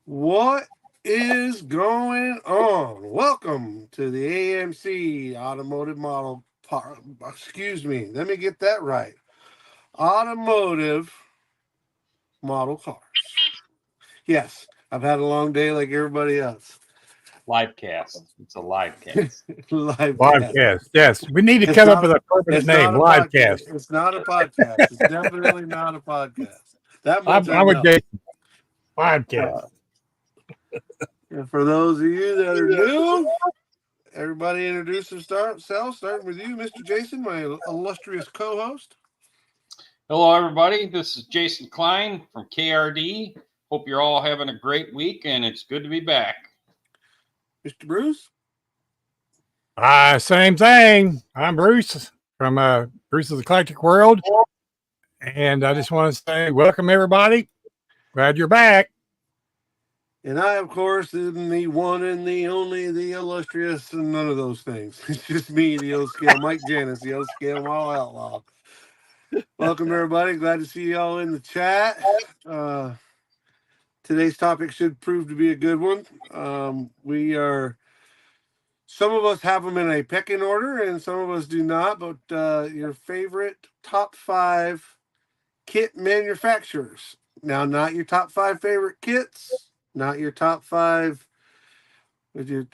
What is going on? Welcome to the AMC Automotive Model. Excuse me, let me get that right. Automotive Model Cars. Yes, I've had a long day like everybody else. Live cast. It's a live cast. Live cast. Livecast. Yes, we need to It's come up not. with a permanent It's not name. a podcast. Livecast. It's not a podcast. It's definitely not a podcast. That much I I'm with know. Jason. Livecast. And for those of you that are new, everybody introduce themselves, starting with you, Mr. Jason, my illustrious co-host. Hello, everybody. This is Jason Klein from KRD. Hope you're all having a great week, and it's good to be back. Mr. Bruce. Same thing. I'm Bruce from Bruce's Eclectic World. And I just want to say welcome, everybody. Glad you're back. And I, of course, am the one and the only, the illustrious, and none of those things. It's just me, the old scale Mike Janis, the old scale Mall Outlaw. Welcome, everybody. Glad to see you all in the chat. Today's topic should prove to be a good one. Some of us have them in a pecking order, and some of us do not. But your favorite top 5 kit manufacturers. Now, not your top 5 favorite kits, not your top 5,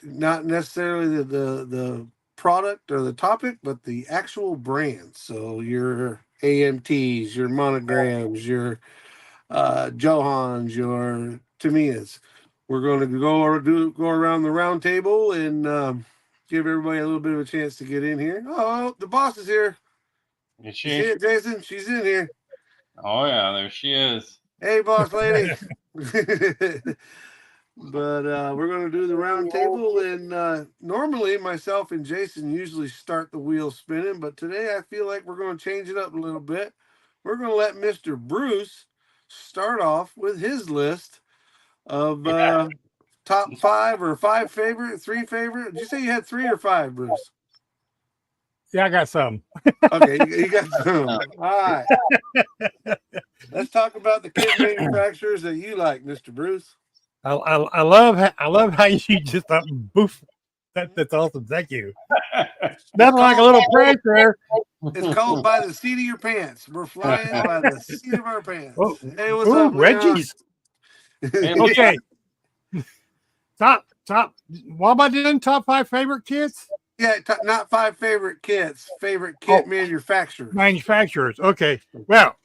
not necessarily the product or the topic, but the actual brand. So your AMTs, your monograms, your Johans, your Tamiyas. We're going to go around the round table and give everybody a little bit of a chance to get in here. Oh, the boss is here. Is You she? see it, Jason? She's in here. Oh, yeah, there she is. Hey, boss lady. But we're going to do the round table. And normally myself and Jason usually start the wheel spinning. But today I feel like we're going to change it up a little bit. We're going to let Mr. Bruce start off with his list of top 5 or 5 favorite, 3 favorite. Did you say you had 3 or 5, Bruce? Yeah, I got some. Okay, you got some. All right. Let's talk about the kit manufacturers that you like, Mr. Bruce. I love how you just boof. That's awesome. Thank you. Nothing like a little pressure. It's called By the Seat of Your Pants. We're flying by the seat of our pants. Oh, Hey, what's up, Leon? Reggie's. Hey, Okay. Top. What am I doing? Top 5 favorite kits? Yeah, not 5 favorite kits. Favorite kit manufacturers. Manufacturers. Okay. Well,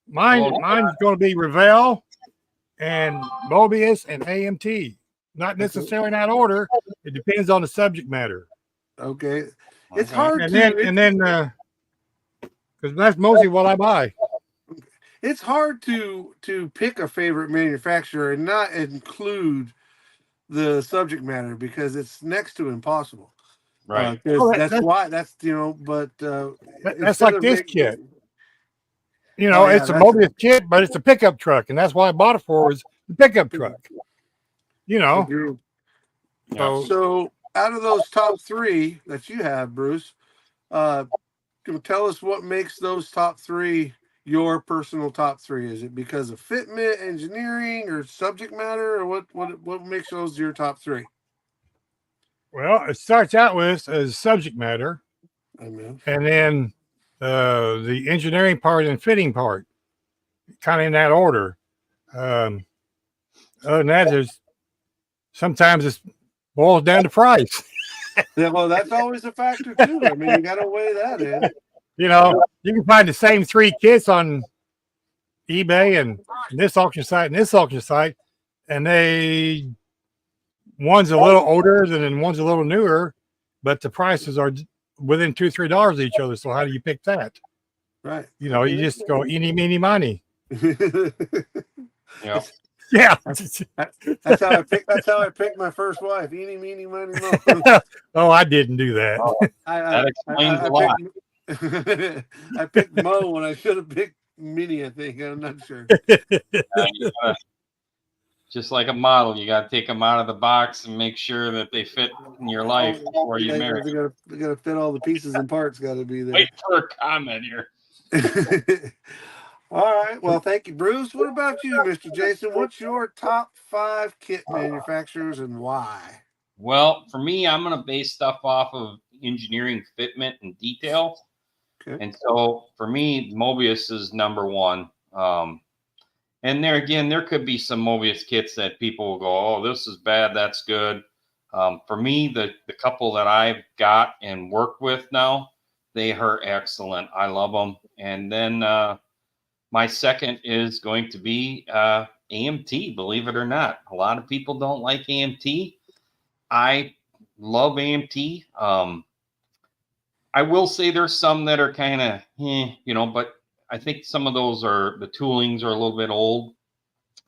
mine's going to be Revell and Mobius and AMT. Not necessarily in that order. It depends on the subject matter. Okay. It's hard and then because that's mostly what I buy. It's hard to pick a favorite manufacturer and not include the subject matter because it's next to impossible. Right. That's why that's but that's like this kit. Yeah, it's a Mobius kit, but it's a pickup truck, and that's why I bought it for was the pickup truck. So out of those top 3 that you have, Bruce, tell us what makes those top 3 your personal top 3. Is it because of fitment, engineering, or subject matter, or what makes those your top 3? Well, it starts out with as subject matter, and then the engineering part and fitting part, kind of in that order. Other than that, there's sometimes it boils down to price. Yeah, well, that's always a factor too. I mean, you got to weigh that in. You can find the same 3 kits on eBay and this auction site and this auction site, and one's a little older and then one's a little newer, but the prices are within $2-3 of each other. So how do you pick that? Right. You just go eeny, meeny, miny. Yeah. Yeah. That's how I picked my first wife. Eeny, meeny, miny, mo. Oh, I didn't do that. That explains a lot. I picked Mo when I should have picked Minnie, I think. I'm not sure. Just like a model, you got to take them out of the box and make sure that they fit in your life before you marry. They got to fit all the pieces and parts. Got to be there. Wait for a comment here. All right. Well, thank you, Bruce. What about you, Mr. Jason? What's your top 5 kit manufacturers and why? Well, for me, I'm going to base stuff off of engineering fitment and detail. Okay. And so for me, Mobius is number one. And there again, there could be some Mobius kits that people will go, oh, this is bad, that's good. For me, the couple that I've got and worked with now, they are excellent. I love them. And then my second is going to be AMT, believe it or not. A lot of people don't like AMT. I love AMT. I will say there's some that are kind of, but I think some of those the toolings are a little bit old.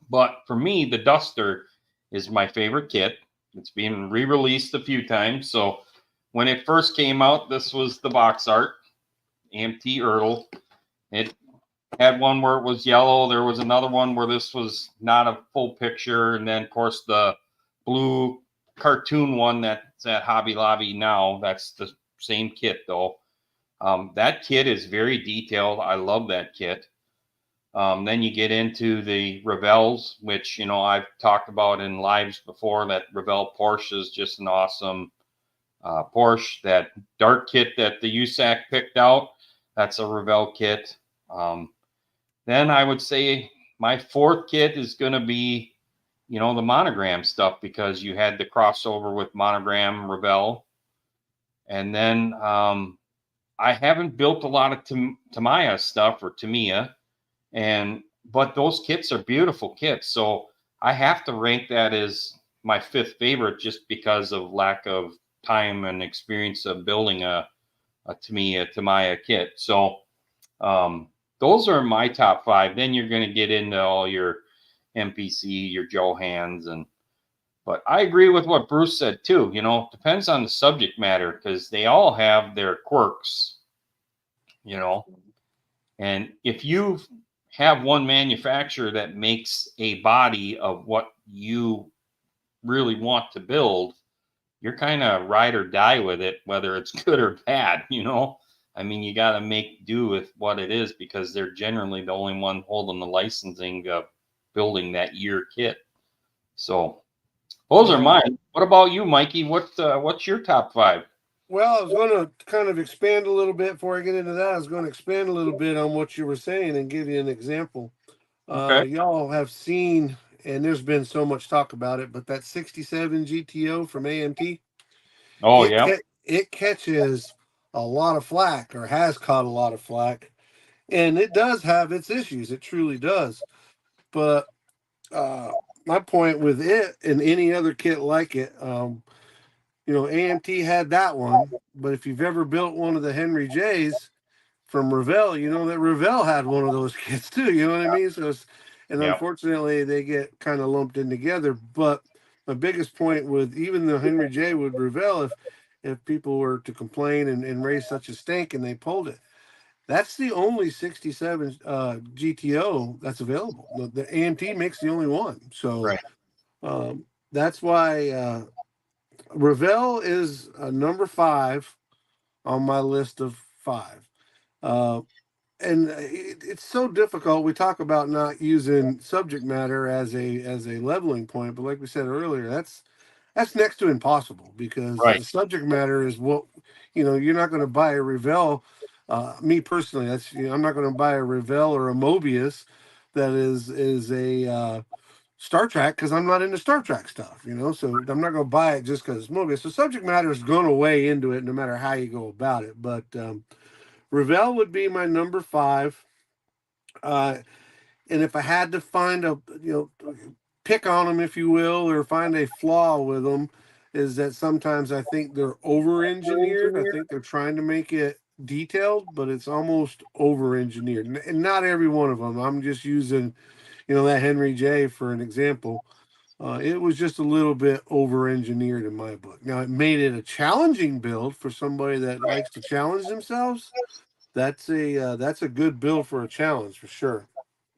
But for me, the Duster is my favorite kit. It's been re-released a few times. So when it first came out, this was the box art, AMT Ertl. It had one where it was yellow. There was another one where this was not a full picture. And then, of course, the blue cartoon one that's at Hobby Lobby now. That's the same kit, though. That kit is very detailed. I love that kit. Then you get into the Revels, which, I've talked about in lives before. That Revell Porsche is just an awesome Porsche. That dark kit that the USAC picked out, that's a Revell kit. Then I would say my fourth kit is going to be, the Monogram stuff, because you had the crossover with Monogram Revell. And then I haven't built a lot of Tamiya stuff or Tamiya. But those kits are beautiful kits. So I have to rank that as my fifth favorite just because of lack of time and experience of building a Tamiya kit. So those are my top 5. Then you're going to get into all your MPC, your Johans, but I agree with what Bruce said too. Depends on the subject matter, because they all have their quirks, and if you have one manufacturer that makes a body of what you really want to build, you're kind of ride or die with it, whether it's good or bad. I mean, you got to make do with what it is, because they're generally the only one holding the licensing of building that year kit. So those are mine. What about you, Mikey? What's your top 5? Well, I was going to kind of expand a little bit before I get into that. I was going to expand a little bit on what you were saying and give you an example. Okay. Y'all have seen, and there's been so much talk about it, but that 67 GTO from AMT, Oh, yeah. It catches a lot of flack, or has caught a lot of flack, and it does have its issues. It truly does. But my point with it and any other kit like it, AMT had that one, but if you've ever built one of the Henry J's from Revell, you know that Revell had one of those kits too. You know what I mean? So, unfortunately, they get kind of lumped in together. But my biggest point with even the Henry J with Revell, if people were to complain and raise such a stink and they pulled it, that's the only 67 GTO that's available. The AMT makes the only one. So Right. that's why Revell is number 5 on my list of 5. And it's so difficult. We talk about not using subject matter as a leveling point, but like we said earlier, that's next to impossible, because Right. the subject matter is what you're not going to buy a Revell. Me personally, that's I'm not going to buy a Revell or a Mobius that is a Star Trek, because I'm not into Star Trek stuff, so I'm not going to buy it just because it's Mobius. So subject matter is going to weigh into it no matter how you go about it. But Revell would be my number 5. And if I had to find pick on them, if you will, or find a flaw with them, is that sometimes I think they're over engineered. I think they're trying to make it detailed, but it's almost over engineered. And not every one of them. I'm just using, that Henry J for an example. It was just a little bit over engineered in my book. Now, it made it a challenging build for somebody that likes to challenge themselves. That's a good build for a challenge for sure.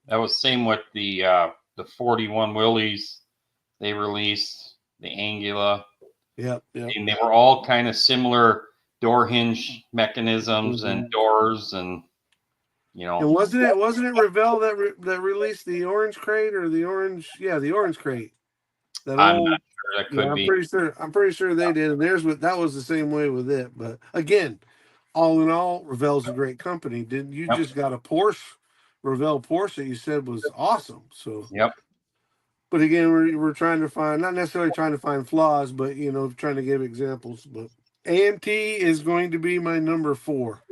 That was same with the 41 Willies they released, the Angula. Yep. And they were all kind of similar door hinge mechanisms and doors, and You know, And wasn't it Revell that released the orange crate or the orange crate? That I'm not old sure. That Yeah, could I'm be. pretty sure they did. And that was the same way with it. But again, all in all, Revell's a great company. Didn't you Yep. just got a Porsche, Revell Porsche that you said was awesome. So, Yep. but again, we're trying to find, not necessarily trying to find flaws, but trying to give examples. But AMT is going to be my number 4.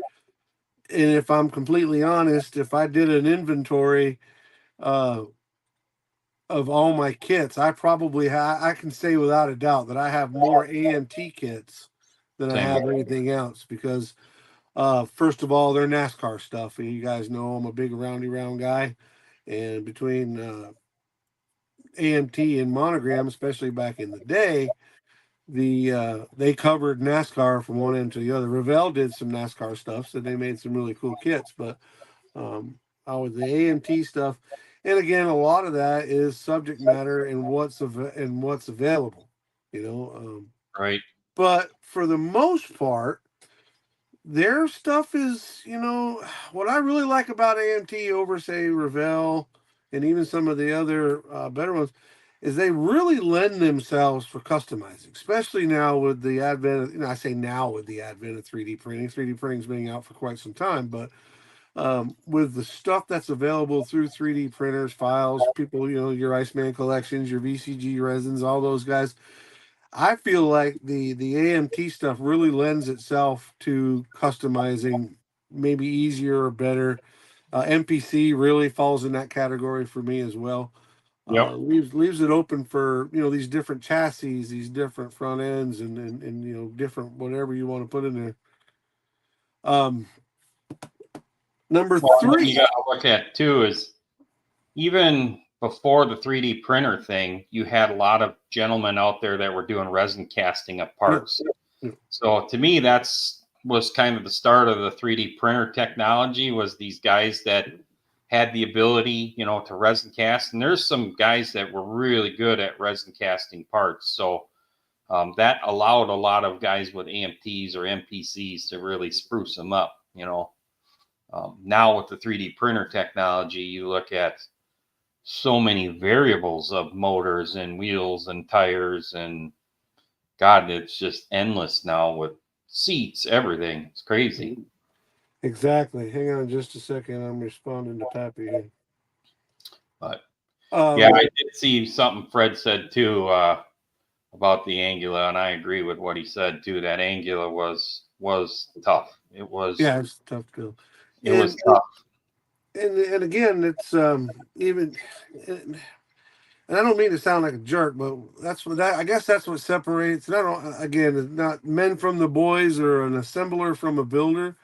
And if I'm completely honest, if I did an inventory uh, of all my kits, I probably I can say without a doubt that I have more AMT kits than I Same. have anything else because first of all, they're NASCAR stuff. And you guys know I'm a big roundy round guy, and between AMT and Monogram, especially back in the day, they covered NASCAR from one end to the other. Revell did some NASCAR stuff, so they made some really cool kits, but um, with the AMT stuff, and again, a lot of that is subject matter and what's available, you know. Right. But for the most part, their stuff is, what I really like about AMT over say Revell and even some of the other better ones is they really lend themselves for customizing, especially now with the advent of, I say now with the advent of 3D printing. 3D printing's been out for quite some time, but with the stuff that's available through 3D printers, files, people, your Iceman collections, your VCG resins, all those guys. I feel like the AMT stuff really lends itself to customizing, maybe easier or better. MPC really falls in that category for me as well. Yep. Leaves it open for these different chassis, these different front ends, and different whatever you want to put in there. Um, number Well, and what you 3. got to look at too is even before the 3D printer thing, you had a lot of gentlemen out there that were doing resin casting of parts. Yeah. So to me, that's was kind of the start of the 3D printer technology. Was these guys that had the ability, to resin cast, and there's some guys that were really good at resin casting parts. So that allowed a lot of guys with AMTs or MPCs to really spruce them up. Now with the 3D printer technology, you look at so many variables of motors and wheels and tires, and God, it's just endless now with seats, everything. It's crazy. Exactly. Hang on just a second. I'm responding to Pappy here. But yeah, Um, I did see something Fred said too about the Angula, and I agree with what he said too. That Angula was tough. yeah, it's tough to go. It was And tough. and again, it's even, and I don't mean to sound like a jerk, but I guess that's what separates. And I don't, again, it's not men from the boys or an assembler from a builder.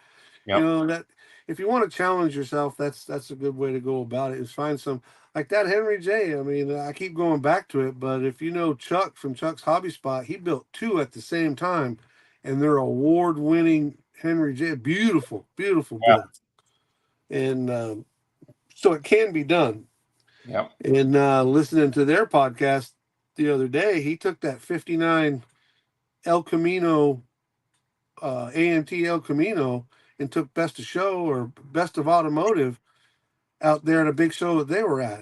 Yep. That if you want to challenge yourself, that's a good way to go about it. Is find some like that Henry J. I mean, I keep going back to it, but if you know Chuck from Chuck's Hobby Spot, he built 2 at the same time, and they're award-winning Henry J. Beautiful, beautiful Yeah. builds, and so it can be done. Yep. And listening to their podcast the other day, he took that 59 El Camino, AMT El Camino, and took best of show or best of automotive out there at a big show that they were at.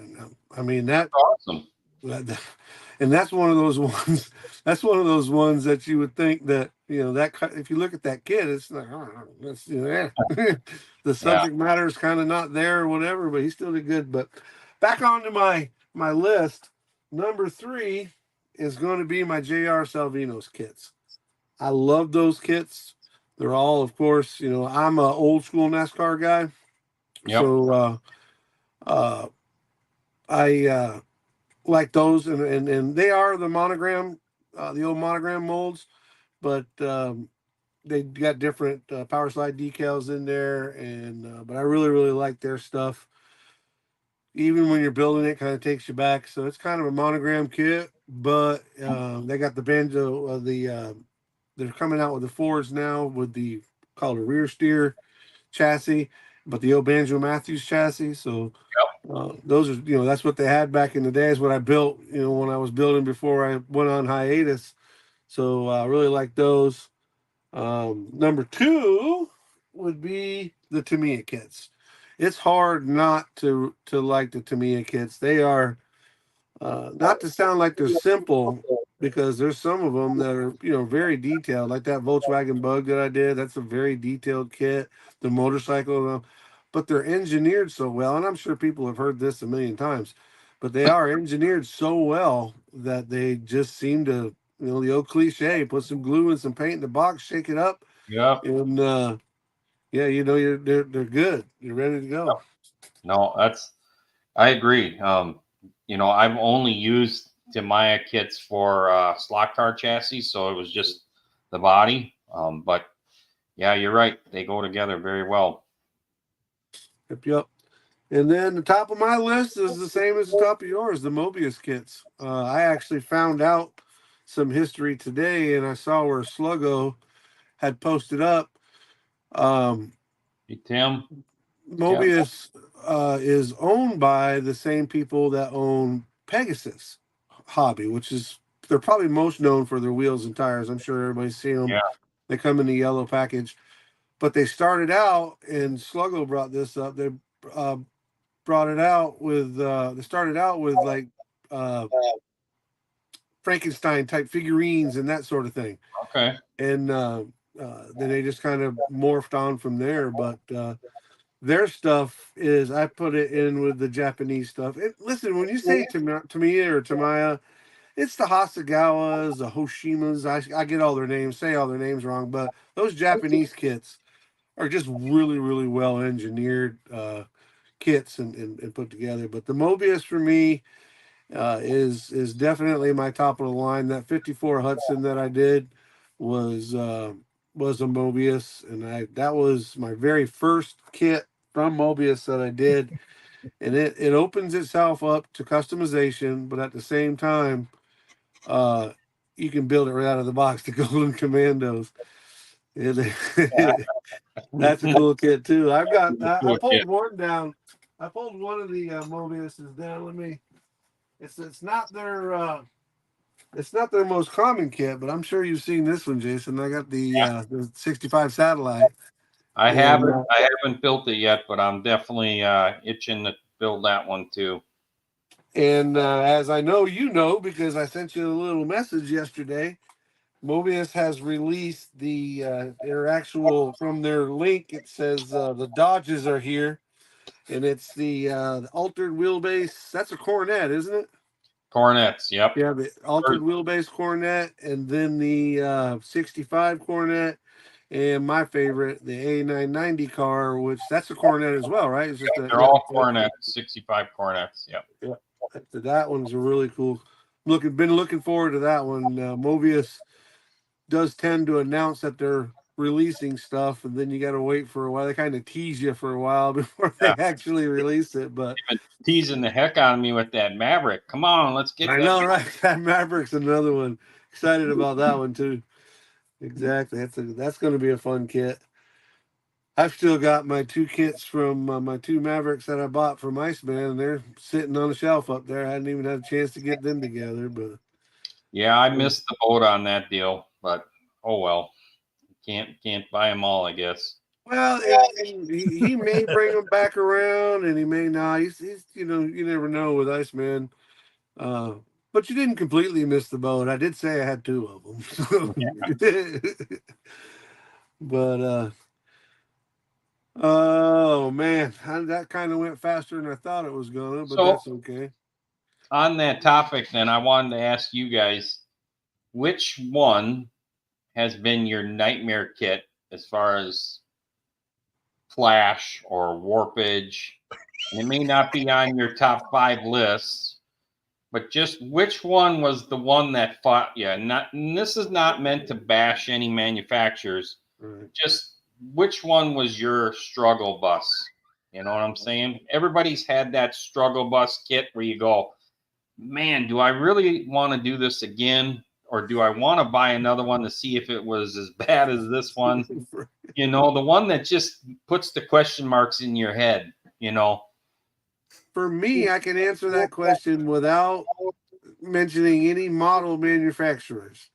I mean Awesome. that and that's one of those ones. That's one of those ones that you would think that that if you look at that kid, it's like that's the Yeah. subject matter is kind of not there or whatever, but he still did good. But back onto my list, number 3 is going to be my JR Salvino's kits. I love those kits. They're all, of course, I'm a old school NASCAR guy, Yep. so I like those, and they are the monogram, the old monogram molds, but they got different power slide decals in there, and but I really like their stuff. Even when you're building it, kind of takes you back. So it's kind of a monogram kit, but they got the banjo they're coming out with the Fords now with the called a rear steer chassis, but the old Banjo Matthews chassis. So those are that's what they had back in the days when I built when I was building before I went on hiatus. So I really like those. Number 2 would be the Tamiya kits. it's hard not to like the Tamiya kits. They are not to sound like they're simple, because there's some of them that are, very detailed, like that Volkswagen Bug that I did. That's a very detailed kit. The motorcycle, but they're engineered so well, and I'm sure people have heard this a million times, but they are engineered so well that they just seem to, the old cliche: put some glue and some paint in the box, shake it up, Yep. and yeah, they're good. You're ready to go. No, I agree. I've only used Tamiya kits for slot car chassis, so it was just the body. But yeah, you're right. They go together very well. Yep, yep. And then the top of my list is the same as the top of yours, the Mobius kits. I actually found out some history today, and I saw where Sluggo had posted up. Um, Hey, Tim. Yeah. Mobius is owned by the same people that own Pegasus Hobby, which is, they're probably most known for their wheels and tires. I'm sure everybody's seen them. Yeah. They come in the yellow package, but they started out, and Sluggo brought this up. They uh, brought it out with they started out with like uh Frankenstein type figurines and that sort of thing, Okay. and then they just kind of morphed on from there. But their stuff is, I put it in with the Japanese stuff. Listen, when you say Tamiya or Tamaya, it's the Hasagawas, the Hoshimas. I get all their names, say all their names wrong, but those Japanese kits are just really, really well engineered kits and put together. But the Mobius for me is definitely my top of the line. That 54 Hudson that I did was was a Mobius, and that was my very first kit from Mobius that I did, and it opens itself up to customization, but at the same time, uh, you can build it right out of the box. The Golden Commandos. And that's a cool kit too. I Cool pulled kit. one down. I pulled one of the Mobiuses down. Let me. It's not their it's not their most common kit, but I'm sure you've seen this one, Jason. I got the 65 satellite, I and haven't I haven't built it yet, but I'm definitely itching to build that one too. as I know you know, because I sent you a little message yesterday, Mobius has released their actual, from their link. It says the Dodges are here, and it's the altered wheelbase. That's a Coronet, isn't it? Cornets. Yep. Yeah, the altered wheelbase Coronet, and then the 65 Coronet, and my favorite, the A990 car, which that's a Coronet as well, right? It's just a, They're yeah, all Cornets, 65 Cornets. Yep. yeah. That one's a really cool. Been looking forward to that one. Mobius does tend to announce that they're releasing stuff, and then you got to wait for a while. They kind of tease you for a while before they Yeah. actually release it. But You've been teasing the heck out of me with that Maverick. Come on, let's get I that. know, right? That Maverick's another one. Excited about that one too. Exactly. That's going to be a fun kit. I've still got my two kits from my two Mavericks that I bought from Iceman, and they're sitting on the shelf up there. I hadn't even had a chance to get them together, but Yeah, I missed the boat on that deal, but oh well. Can't buy them all, I guess. well, he may bring them back around, and he may not. He's you never know with Iceman. Uh, but you didn't completely miss the boat. I did say I had two of them, but oh man, that kind of went faster than I thought it was gonna. But So that's okay. on that topic, then I wanted to ask you guys, which one has been your nightmare kit as far as flash or warpage? And it may not be on your top 5 lists, but just which one was the one that fought you? Not, and this is not meant to bash any manufacturers. Right. Just which one was your struggle bus? You know what I'm saying? Everybody's had that struggle bus kit where you go, man, do I really want to do this again? Or do I want to buy another one to see if it was as bad as this one? You know, the one that just puts the question marks in your head, you know. For me, I can answer that question without mentioning any model manufacturers.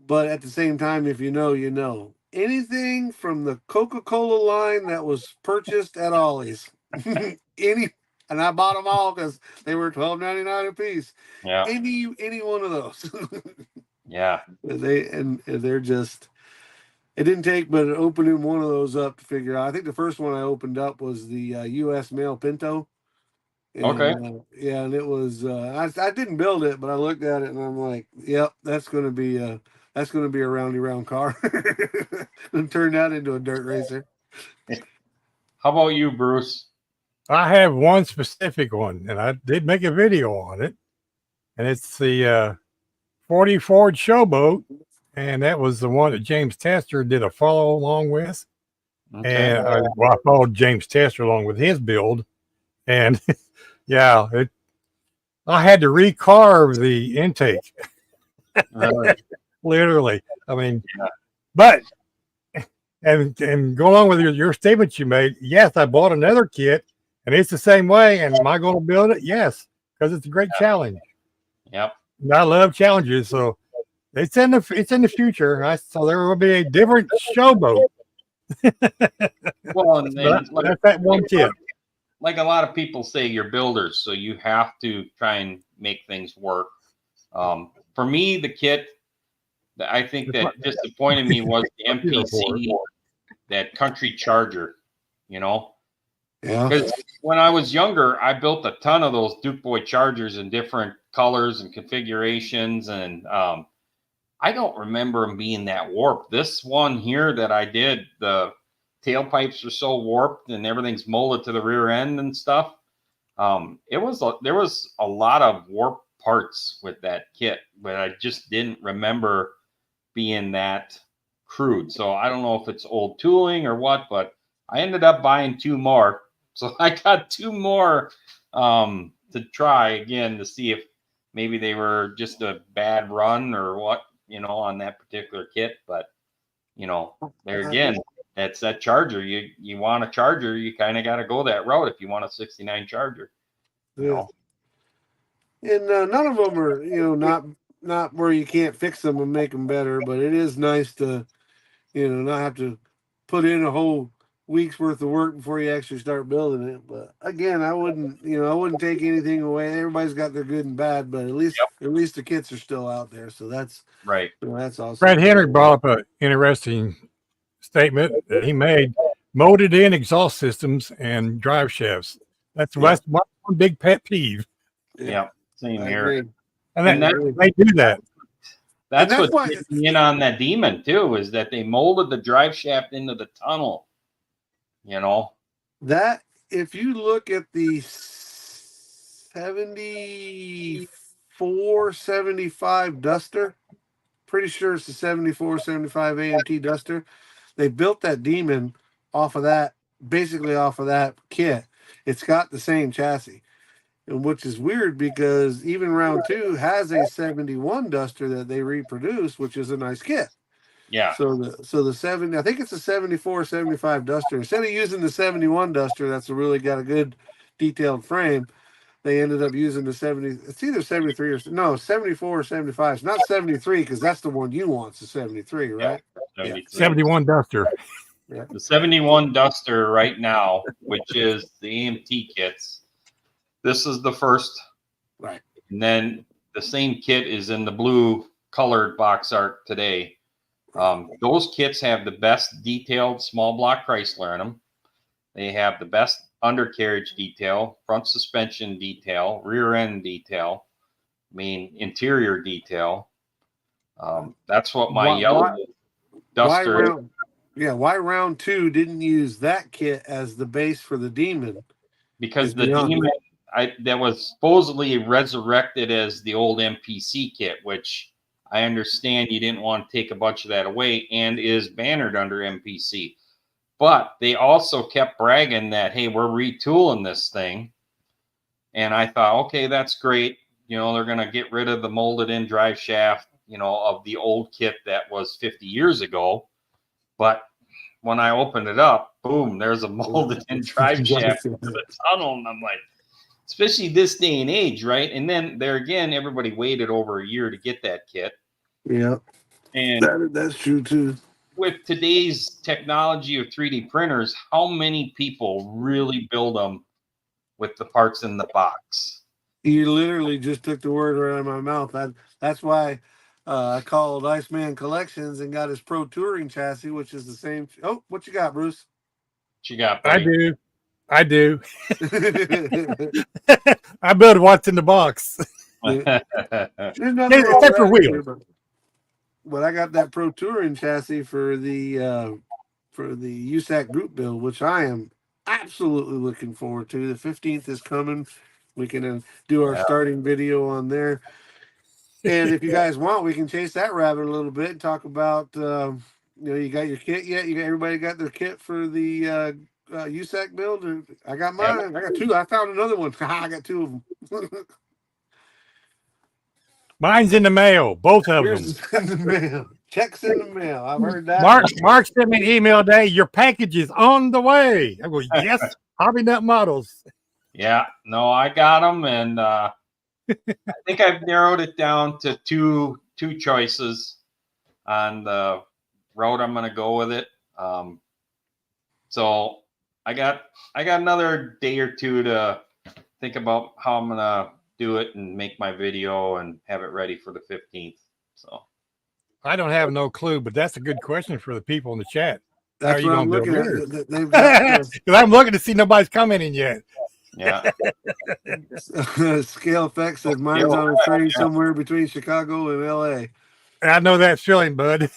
But at the same time, if you know, you know. anything from the Coca-Cola line that was purchased at Ollie's. And I bought them all because they were $12.99 a piece. Yeah. Any one of those. Yeah. They're just. It didn't take but opening one of those up to figure out. I think the first one I opened up was the U.S. Mail Pinto. And, Okay. yeah, and it was. I didn't build it, but I looked at it and I'm like, "Yep, that's going to be a roundy round car," and turn that into a dirt racer. How about you, Bruce? I have one specific one, and I did make a video on it, and it's the 40 Ford Showboat, and that was the one that James Tester did a follow along with. Okay. And I followed James Tester along with his build, and yeah, I had to recarve the intake, Really? literally. I mean, Yeah. but and go along with your statements you made. Yes, I bought another kit, and it's the same way. And am I going to build it? Yes, because it's a great challenge. Yep. And I love challenges, so it's in the future. So there will be a different Showboat. Well, and That's that one kit. like a lot of people say, you're builders, so you have to try and make things work. For me, the kit that I think that disappointed me was the MPC, that Country Charger. Yeah. Because when I was younger, I built a ton of those Duke Boy Chargers in different colors and configurations, and I don't remember them being that warped. This one here that I did, the tailpipes are so warped and everything's molded to the rear end and stuff. There was a lot of warped parts with that kit, but I just didn't remember being that crude. So I don't know if it's old tooling or what, but I ended up buying two more. So I got two more to try again to see if maybe they were just a bad run or what, on that particular kit. But, there again, that's that Charger. You want a Charger, you kind of got to go that route if you want a 69 Charger. Yeah. And none of them are, not where you can't fix them and make them better, but it is nice to, not have to put in a whole week's worth of work before you actually start building it. But again, I wouldn't take anything away. Everybody's got their good and bad, but at least the kits are still out there. So that's right. That's awesome. Brad Henry brought up an interesting statement that he made: molded in exhaust systems and drive shafts. That's one big pet peeve. Yeah. Same here. Agree. And they do that. That's what gets me in on that Demon too, is that they molded the drive shaft into the tunnel. That if you look at the 74, 75 Duster, pretty sure it's the 74, 75 AMT Duster. They built that Demon basically off of that kit. It's got the same chassis. And which is weird because even round 2 has a 71 Duster that they reproduced, which is a nice kit. Yeah. So the 70, I think it's a 74, 75 Duster. Instead of using the 71 Duster, that's really got a good detailed frame. They ended up using the 70. It's either 73 or 74 or 75. It's not 73 because that's the one you want. It's the 73, right? Yeah, 71 Duster. Yeah. The 71 Duster right now, which is the AMT kits. This is the first. Right. And then the same kit is in the blue colored box art today. Those kits have the best detailed small block Chrysler in them. They have the best undercarriage detail, front suspension detail, rear end detail, interior detail. That's what my yellow Duster. Why round 2 didn't use that kit as the base for the Demon? Because the Demon that was supposedly resurrected as the old MPC kit, which I understand you didn't want to take a bunch of that away, and is bannered under MPC. But they also kept bragging that, hey, we're retooling this thing. And I thought, okay, that's great. They're going to get rid of the molded in drive shaft, of the old kit that was 50 years ago. But when I opened it up, boom, there's a molded in drive shaft into the tunnel. And I'm like, especially this day and age, right? And then there again, everybody waited over a year to get that kit. Yeah. And that's true too. with today's technology of 3D printers, how many people really build them with the parts in the box? You literally just took the word right out of my mouth. That's why I called Iceman Collections and got his Pro Touring chassis, which is the same. Oh, what you got, Bruce? What you got, I buddy? do. I build what's in the box. There's nothing wrong with Except for that either, wheels. but I got that Pro Touring chassis for the USAC group build, which I am absolutely looking forward to. The 15th is coming. We can do our starting video on there. And if you guys want, we can chase that rabbit a little bit and talk about, you got your kit yet? Everybody got their kit for the USAC build? I got mine. I got two. I found another one. I got two of them. Mine's in the mail, both of them. Yours is in the mail. Checks in the mail. I've heard that. Mark sent me an email today. Your package is on the way. I go, yes, Hobby Nut Models. Yeah, no, I got them, and I think I've narrowed it down to two choices on the road I'm going to go with it. So I got another day or two to think about how I'm going to do it and make my video and have it ready for the 15th. So I don't have no clue, but that's a good question for the people in the chat. That's what I'm looking at. They've got because I'm looking to see nobody's commenting yet. Yeah. Scale Effect said mine's on a train somewhere between Chicago and LA. I know that feeling, bud.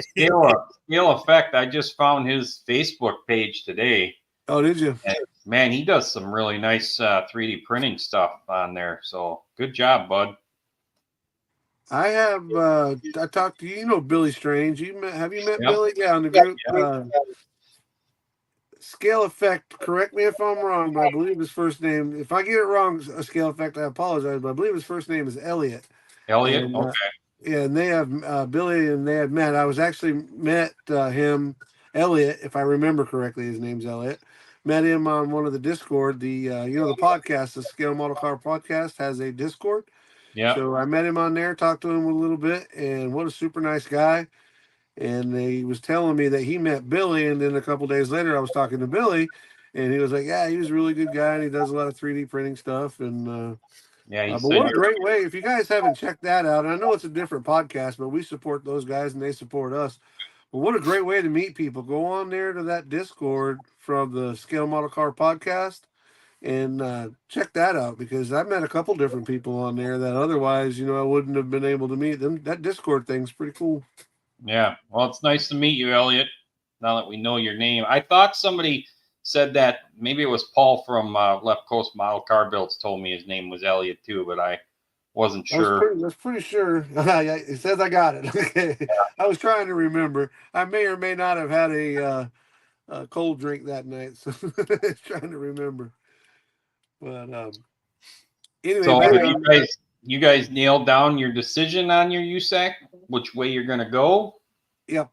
Scale Effect, I just found his Facebook page today. Oh, did you? And, man, he does some really nice 3D printing stuff on there. So good job, bud. I have I talked to you, Billy Strange. Have you met Billy? Yeah, on the group. Scale Effect, correct me if I'm wrong, but I believe his first name, if I get it wrong, Scale Effect, I apologize, but I believe his first name is Elliot. Elliot, and, okay. Yeah, and they have Billy, and they have met. I was actually met him, Elliot, if I remember correctly, his name's Elliot. Met him on one of the Discord. The the podcast, the Scale Model Car podcast, has a Discord. Yeah. So I met him on there, talked to him a little bit, and what a super nice guy. And he was telling me that he met Billy, and then a couple days later, I was talking to Billy, and he was like, "Yeah, he was a really good guy, and he does a lot of 3D printing stuff." And but what a great way! If you guys haven't checked that out, and I know it's a different podcast, but we support those guys, and they support us. But what a great way to meet people! Go on there to that Discord from the Scale Model Car podcast, and check that out, because I met a couple different people on there that otherwise, I wouldn't have been able to meet them. That Discord thing's pretty cool. Yeah, well, it's nice to meet you, Elliot, now that we know your name. I thought somebody said that, maybe it was Paul from Left Coast Model Car Builds told me his name was Elliot too, but I wasn't sure. I was pretty sure. It says I got it. Okay. Yeah. I was trying to remember. I may or may not have had a cold drink that night, so I was trying to remember. But anyway, so you guys nailed down your decision on your USAC, which way you're going to go? Yep.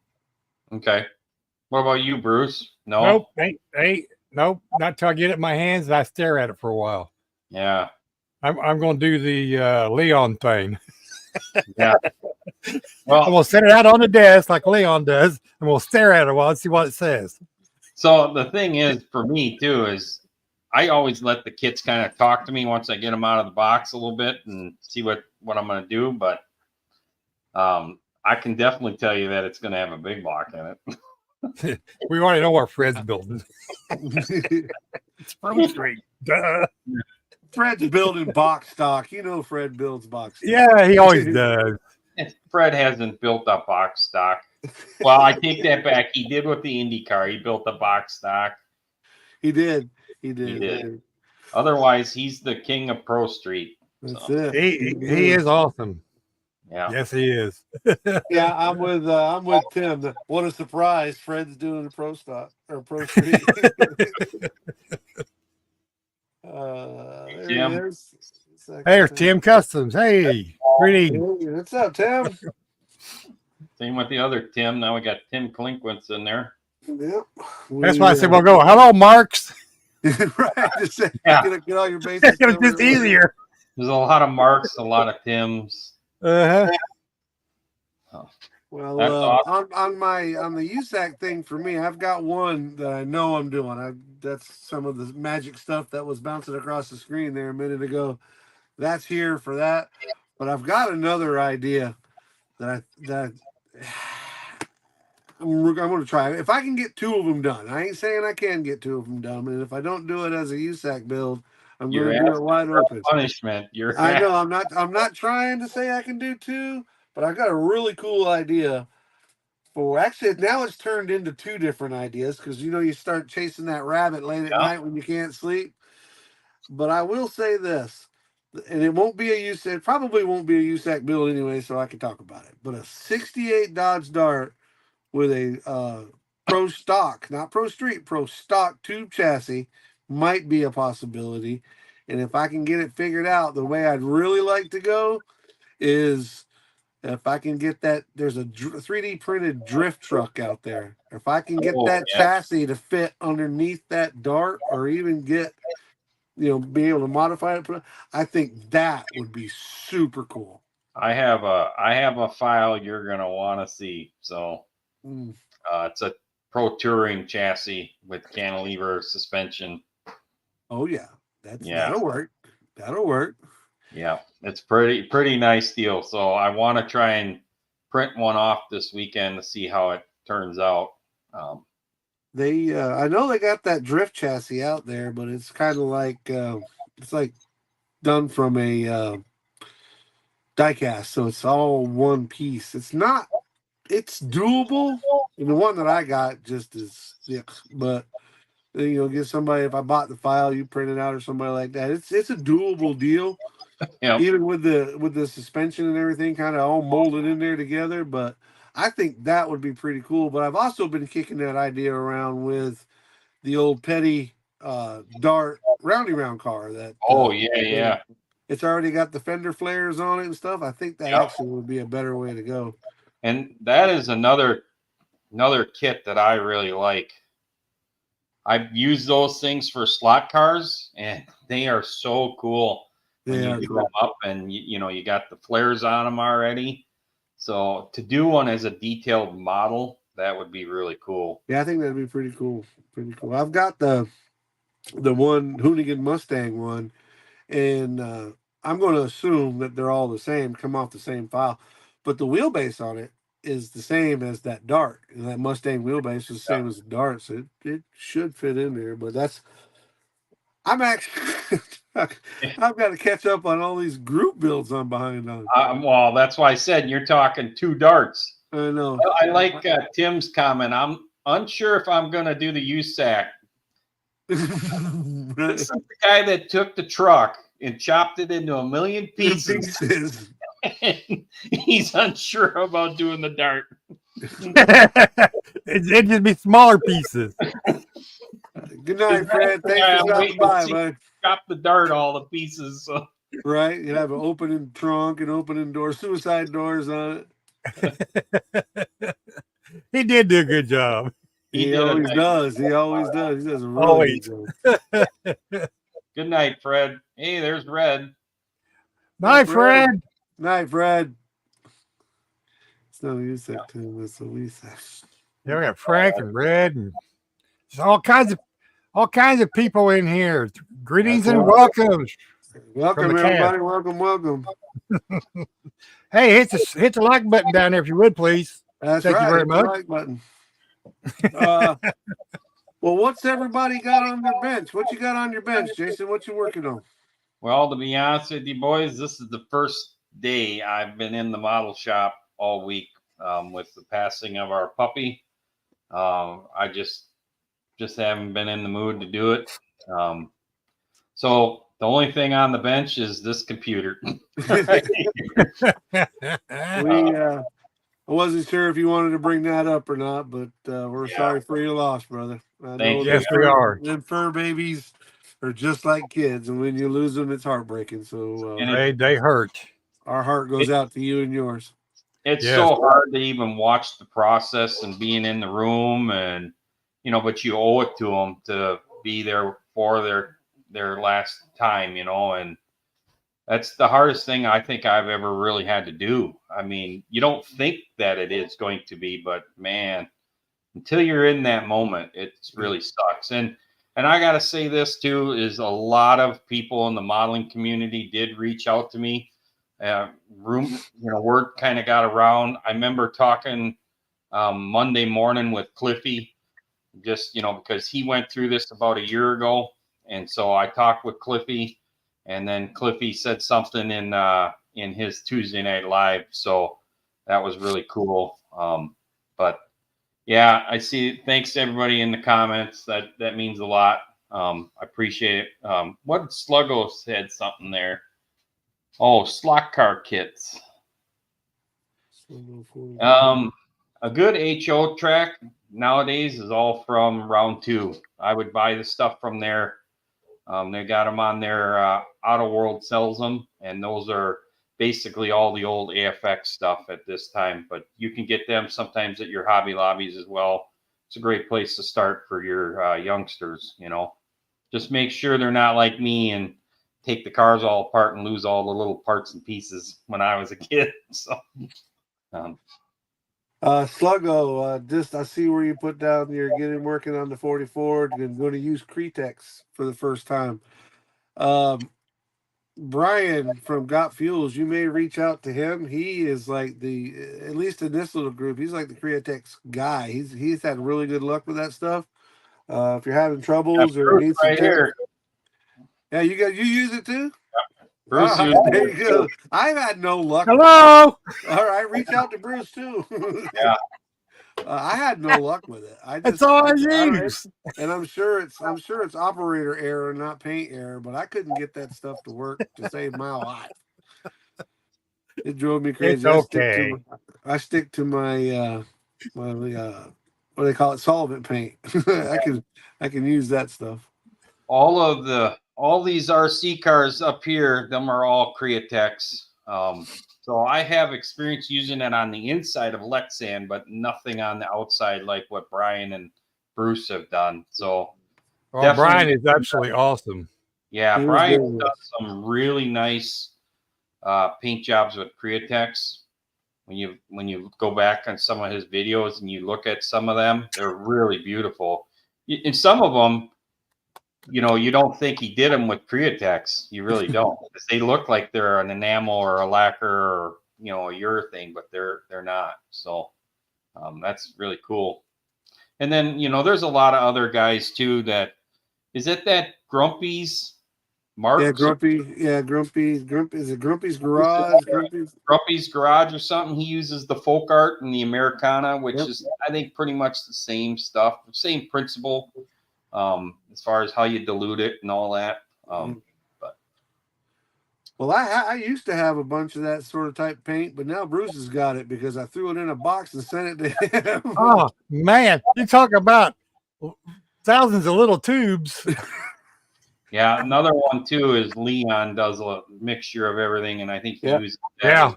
Okay. What about you, Bruce? No? Nope. Nope. Not till I get it in my hands and I stare at it for a while. Yeah. I'm going to do the Leon thing. Yeah. Well, I'm going to set it out on the desk like Leon does, and we'll stare at it a while and see what it says. So the thing is, for me too, is I always let the kits kind of talk to me once I get them out of the box a little bit and see what I'm going to do. But I can definitely tell you that it's going to have a big block in it. We already know what Fred's building. It's Pro Street. Duh. Fred's building box stock. Fred builds box stock. Yeah, he always does. Fred hasn't built a box stock. Well, I take that back. He did with the IndyCar. He built a box stock. He did. Otherwise, he's the king of Pro Street. That's so. it. He is awesome. Yeah. Yes, he is. Yeah, I'm with Tim. What a surprise! Fred's doing a Pro stock or Pro Street. There's Tim Customs. Hey, greetings. What's up, Tim? Same with the other Tim. Now we got Tim Klinkwitz in there. Yep. That's why I said, "Well, go. Hello, Marks." Right. Just say, get all your bases. It was just easier. There's a lot of Marks, a lot of Tims. Uh-huh. Well, Well, That's awesome. on the USAC thing for me, I've got one that I know I'm doing. That's some of the magic stuff that was bouncing across the screen there a minute ago. That's here for that. But I've got another idea that I'm going to try. If I can get two of them done, I ain't saying I can get two of them done. And if I don't do it as a USAC build, I'm You're going to do it asking wide for a open. punishment. I know I'm not trying to say I can do two, but I got a really cool idea for actually now it's turned into two different ideas because you start chasing that rabbit late at Yeah. night when you can't sleep. But I will say this, and it won't be a USAC, it probably won't be a USAC build anyway, so I can talk about it. But a 68 Dodge Dart with a pro stock, not pro street, pro stock tube chassis might be a possibility. And if I can get it figured out, the way I'd really like to go is if I can get that, there's a 3D printed drift truck out there. If I can get Oh, that yeah. chassis to fit underneath that Dart, or even get, be able to modify it, I think that would be super cool. I have a file you're gonna want to see. So it's a pro touring chassis with cantilever suspension. Oh yeah, that'll work. That'll work. Yeah, it's pretty nice deal. So I want to try and print one off this weekend to see how it turns out. I know they got that drift chassis out there, but it's kind of like it's like done from a diecast, so it's all one piece. It's doable. And the one that I got just is, yeah, but get somebody, if I bought the file, you print it out or somebody like that. It's a doable deal. Yeah. Even with the suspension and everything kind of all molded in there together. But I think that would be pretty cool. But I've also been kicking that idea around with the old Petty Dart roundy round car that Yeah. It's already got the fender flares on it and stuff. I think that actually would be a better way to go. And that is another kit that I really like. I've used those things for slot cars, and they are so cool when you do them up, and you got the flares on them already. So to do one as a detailed model, that would be really cool. Yeah, I think that'd be pretty cool. Pretty cool. I've got the one Hoonigan Mustang one, and I'm going to assume that they're all the same, come off the same file, but the wheelbase on it is the same as that Dart, and that Mustang wheelbase is the same as the Dart, so it should fit in there. But I'm actually I've got to catch up on all these group builds I'm behind on. Well, that's why I said you're talking two darts. I know. I like Tim's comment. I'm unsure if I'm going to do the USAC. This is the guy that took the truck and chopped it into a million pieces. And he's unsure about doing the Dart. It'd just be smaller pieces. Good night, Fred. Thanks for stopping by, man. Chop the Dart all the pieces. So. Right? You'd have an opening trunk and opening door, suicide doors on it. He did do a good job. He always does. He always does. He does a really good job. Good night, Fred. Hey, there's Red. Night, Fred. Night, Fred. It's not a USAC team, it's a WeSAC. Yeah, we got Frank and Red and all kinds of people in here. Greetings and welcomes. Welcome, everybody. Welcome. Hey, hit the like button down there if you would, please. Thank you very much. Like button. Well, what's everybody got on their bench? What you got on your bench, Jason? What you working on? Well, to be honest with you, boys, this is the first day I've been in the model shop all week with the passing of our puppy. I just haven't been in the mood to do it. So the only thing on the bench is this computer. I wasn't sure if you wanted to bring that up or not, but we're sorry for your loss, brother. Yes, we are. Them fur babies are just like kids, and when you lose them, it's heartbreaking. So they hurt. Our heart goes out to you and yours. It's so hard to even watch the process and being in the room, and but you owe it to them to be there for their last time, and That's the hardest thing I think I've ever really had to do. I mean, you don't think that it is going to be, but man, until you're in that moment, it really sucks. And I got to say this too, is a lot of people in the modeling community did reach out to me. Word kind of got around. I remember talking Monday morning with Cliffy, just, because he went through this about a year ago. And so I talked with Cliffy, and then Cliffy said something in his Tuesday Night Live. So that was really cool. But yeah, I see. Thanks to everybody in the comments. That means a lot. I appreciate it. What Sluggo said something there. Oh, slot car kits. A good HO track nowadays is all from Round 2. I would buy the stuff from there. They got them on their Auto World sells them, and those are basically all the old AFX stuff at this time. But you can get them sometimes at your Hobby Lobbies as well. It's a great place to start for your youngsters. Just make sure they're not like me and take the cars all apart and lose all the little parts and pieces when I was a kid. So. Sluggo, just I see where you put down you're getting working on the 44 and going to use Cretex for the first time. Brian from Got Fuels, you may reach out to him. He is like at least in this little group, he's like the Cretex guy. He's had really good luck with that stuff. If you're having troubles or need some tips, yeah, you use it too. Bruce, there you go. I've had no luck. Hello. All right, reach out to Bruce too. Yeah. I had no luck with it. That's all I use. And I'm sure it's operator error, not paint error. But I couldn't get that stuff to work to save my life. It drove me crazy. It's okay. I stick to my what do they call it? Solvent paint. I can use that stuff. All these RC cars up here, them are all Createx. So I have experience using it on the inside of Lexan, but nothing on the outside like what Brian and Bruce have done. So Brian is absolutely awesome. Yeah, Brian does some really nice paint jobs with Createx. When you go back on some of his videos and you look at some of them, they're really beautiful. In some of them, you don't think he did them with Createx. You really don't. They look like they're an enamel or a lacquer or a urethane, but they're not. So that's really cool. And then there's a lot of other guys too. Is that Grumpy's Mark? Yeah, Grumpy. Is it Grumpy's Garage? Grumpy's Garage or something. He uses the folk art and the Americana, which is I think pretty much the same stuff, same principle. As far as how you dilute it and all that. Well, I used to have a bunch of that sort of type paint, but now Bruce has got it because I threw it in a box and sent it to him. Oh man, you talk about thousands of little tubes. Yeah, another one too is Leon does a mixture of everything, and I think he uses that. Yeah.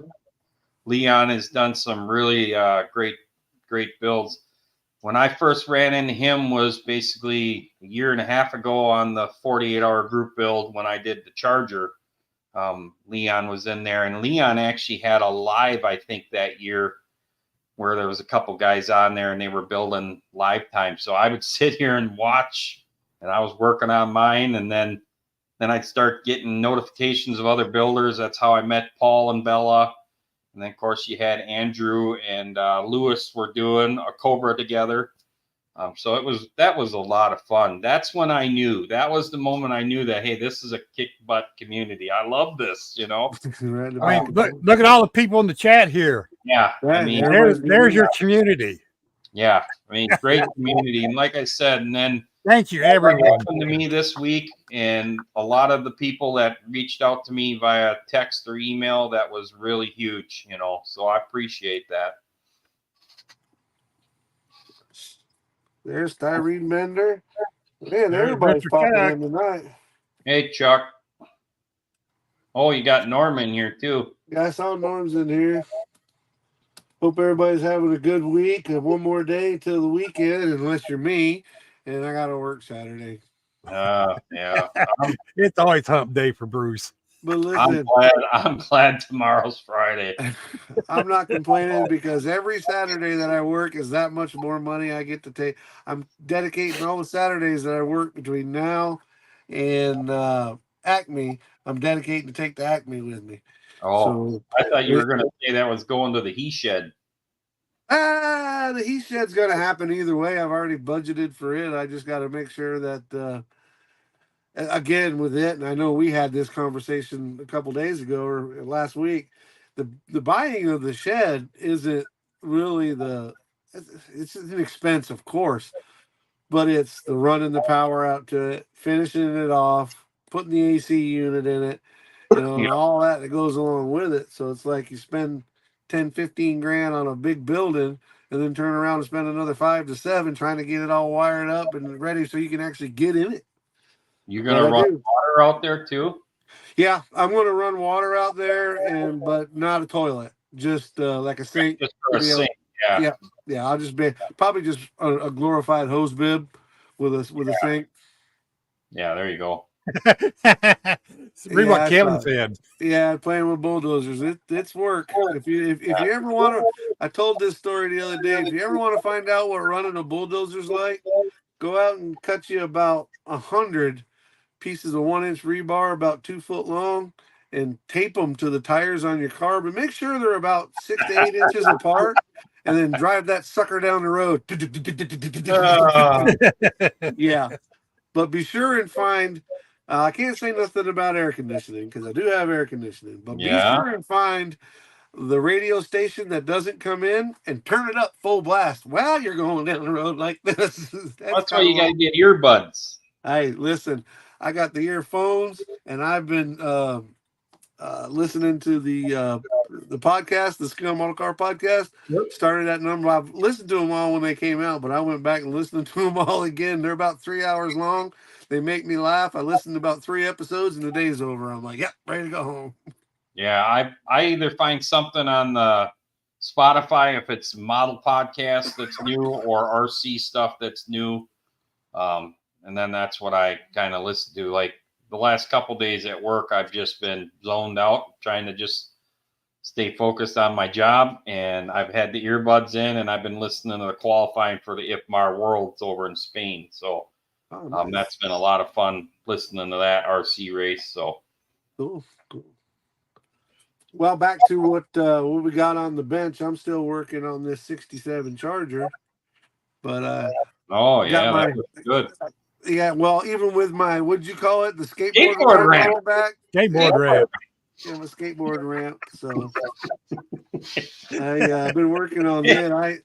Leon has done some really great builds. When I first ran into him was basically a year and a half ago on the 48-hour group build when I did the Charger. Leon was in there, and Leon actually had a live, I think, that year where there was a couple guys on there and they were building live time. So I would sit here and watch, and I was working on mine, and then I'd start getting notifications of other builders. That's how I met Paul and Bella. And then, of course, you had Andrew and Lewis were doing a Cobra together. So that was a lot of fun. That's when I knew. That was the moment I knew that, hey, this is a kick butt community. I love this, I mean, look at all the people in the chat here. Yeah. I mean, there's your community. Yeah. I mean, great community. And like I said, and then thank you, everyone. To me this week, and a lot of the people that reached out to me via text or email, that was really huge, so I appreciate that. There's Tyrene Bender. Man, everybody's popping in tonight. Hey, Chuck. Oh, you got Norman here too. Yeah, I saw Norm's in here. Hope everybody's having a good week and one more day till the weekend, unless you're me. And I got to work Saturday. Yeah. It's always hump day for Bruce. But listen, I'm glad tomorrow's Friday. I'm not complaining because every Saturday that I work is that much more money I get to take. I'm dedicating all the Saturdays that I work between now and Acme. I'm dedicating to take the Acme with me. Oh, So I thought you were it, going to say that was going to the he shed. the heat shed's going to happen either way. I've already budgeted for it. I just got to make sure that again with it, and I know we had this conversation a couple days ago or last week. The buying of the shed isn't really it's an expense, of course, but it's the running the power out to it, finishing it off, putting the AC unit in it, and Yeah, all that goes along with it. So it's like you spend 10, 15 grand on a big building and then turn around and spend another 5 to 7 trying to get it all wired up and ready so you can actually get in it. you're going But to I run do. water out there too? Yeah, I'm going to run water out there, but not a toilet, just like a sink Just for to a be able. sink. Yeah. Yeah, yeah. I'll just be probably just a glorified hose bib with a sink. Yeah, there you go. Read what Yeah, Kevin said. yeah. Playing with bulldozers, it's work. If you ever want to, I told this story the other day. If you ever want to find out what running a bulldozer's like, go out and cut you about 100 pieces of 1 inch rebar about 2 foot long and tape them to the tires on your car, but make sure they're about 6 to 8 inches apart and then drive that sucker down the road. Uh, Yeah. But be sure and find, I can't say nothing about air conditioning because I do have air conditioning, but be yeah. sure and find the radio station that doesn't come in and turn it up full blast while you're going down the road like this. That's That's why kind of you got what. to get earbuds. Hey, listen, I got the earphones and I've been listening to the podcast, the Skill Model Car podcast. Yep. Started at number. I've listened to them all when they came out, but I went back and listened to them all again. They're about 3 hours long. They make me laugh. I listened to about 3 episodes and the day's over. I'm like, yep, ready to go home. Yeah, I either find something on the Spotify if it's model podcast that's new or RC stuff that's new. And then that's what I kind of listen to. Like the last couple days at work, I've just been zoned out, trying to just stay focused on my job. And I've had the earbuds in, and I've been listening to the qualifying for the IFMAR Worlds over in Spain. So Nice. that's been a lot of fun listening to that RC race. So Cool. Well, back to what we got on the bench. I'm still working on this '67 Charger, but oh got yeah, that my was good. yeah. Well, even with my what'd you call it, the skateboard Skateboard ramp. on the back. Skateboard ramp. Yeah, my skateboard ramp. So I've been working on that.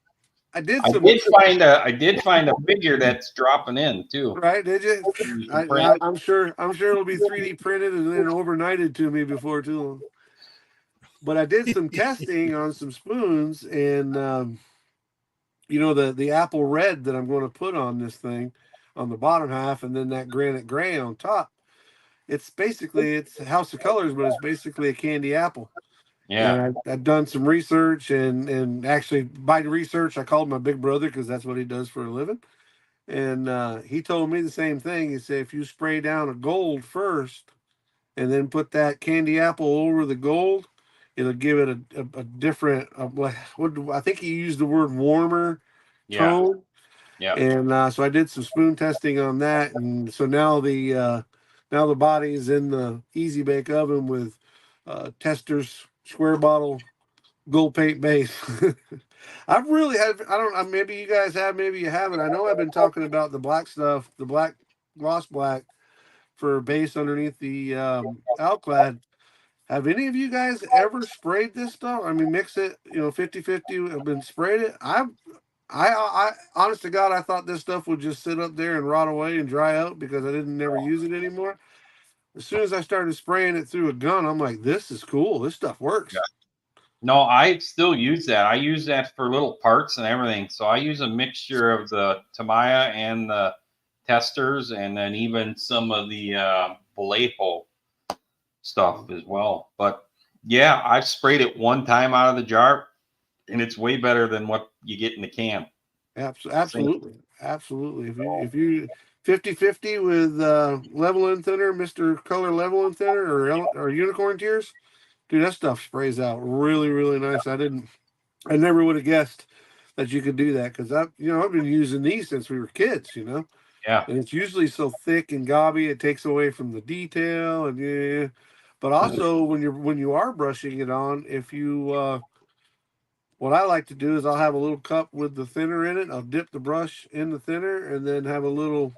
I did some. I did find a figure that's dropping in too. Right? Did you? I'm sure. I'm sure it'll be 3D printed and then overnighted to me before too long. But I did some testing on some spoons, and the apple red that I'm going to put on this thing on the bottom half, and then that granite gray on top. It's House of Colors, but it's basically a candy apple. Yeah. And I've done some research, and actually by the research, I called my big brother because that's what he does for a living. And he told me the same thing. He said, if you spray down a gold first and then put that candy apple over the gold, it'll give it a different, I think he used the word warmer tone. Yeah. And so I did some spoon testing on that. And so now the body is in the easy bake oven with Tester's square bottle gold paint base. I've really had, I don't know, maybe you guys have, maybe you haven't. I know I've been talking about the black stuff, the black gloss black for base underneath the Alclad. Have any of you guys ever sprayed this stuff? I mean, mix it, 50-50, have been sprayed it. I honest to God, I thought this stuff would just sit up there and rot away and dry out because I didn't never use it anymore. As soon as I started spraying it through a gun, I'm like, this is cool. This stuff works. Yeah. No, I still use that. I use that for little parts and everything. So I use a mixture of the Tamiya and the testers, and then even some of the Vallejo stuff as well. But yeah, I've sprayed it one time out of the jar, and it's way better than what you get in the can. Absolutely. If you 50-50 with level and thinner, Mr. Color level and thinner, or unicorn tears. Dude, that stuff sprays out really, really nice. I never would have guessed that you could do that because I've been using these since we were kids, Yeah. and it's usually so thick and gobby it takes away from the detail and yeah. But also when you are brushing it on, if you what I like to do is I'll have a little cup with the thinner in it. I'll dip the brush in the thinner and then have a little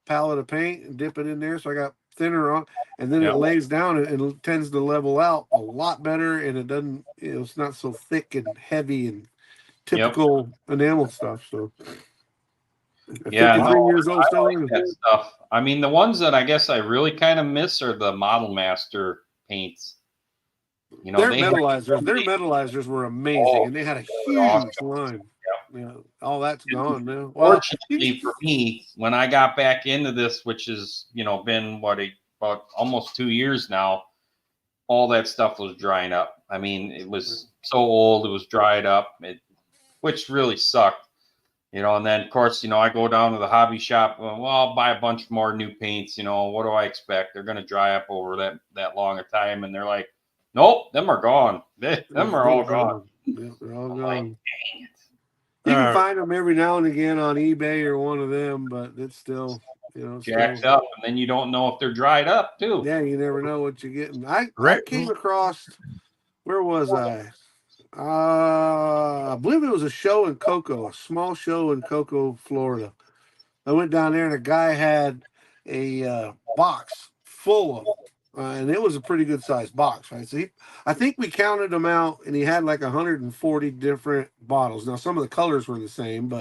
palette of paint and dip it in there. So I got thinner on, and then it Yep. lays down and it tends to level out a lot better. And it doesn't, it's not so thick and heavy and Yep. typical enamel stuff. So Yeah, 53 no, years old, I still like learning. that stuff. I mean, the ones that I guess I really kind of miss are the Model Master paints. Their They had metallizers, their somebody- metallizers were amazing, and they had a huge awesome. line. Yeah, all that's gone now. Well, Fortunately for me, when I got back into this, which has been about almost 2 years now, all that stuff was drying up. I mean, it was so old, it was dried up, which really sucked. And then of course, I go down to the hobby shop. Well, I'll buy a bunch more new paints. What do I expect? They're going to dry up over that long a time, and they're like, nope, them are gone. Them are all gone. Yeah, they're all I'm gone. like, dang it. You can find them every now and again on eBay or one of them, but it's still, Jacked up, and then you don't know if they're dried up too. Yeah, you never know what you're getting. I Right. came across, where was I? I believe it was a show in Cocoa, a small show in Cocoa, Florida. I went down there and a guy had a box full of them. And it was a pretty good sized box, right? So I think we counted them out, and he had like 140 different bottles. Now some of the colors were the same,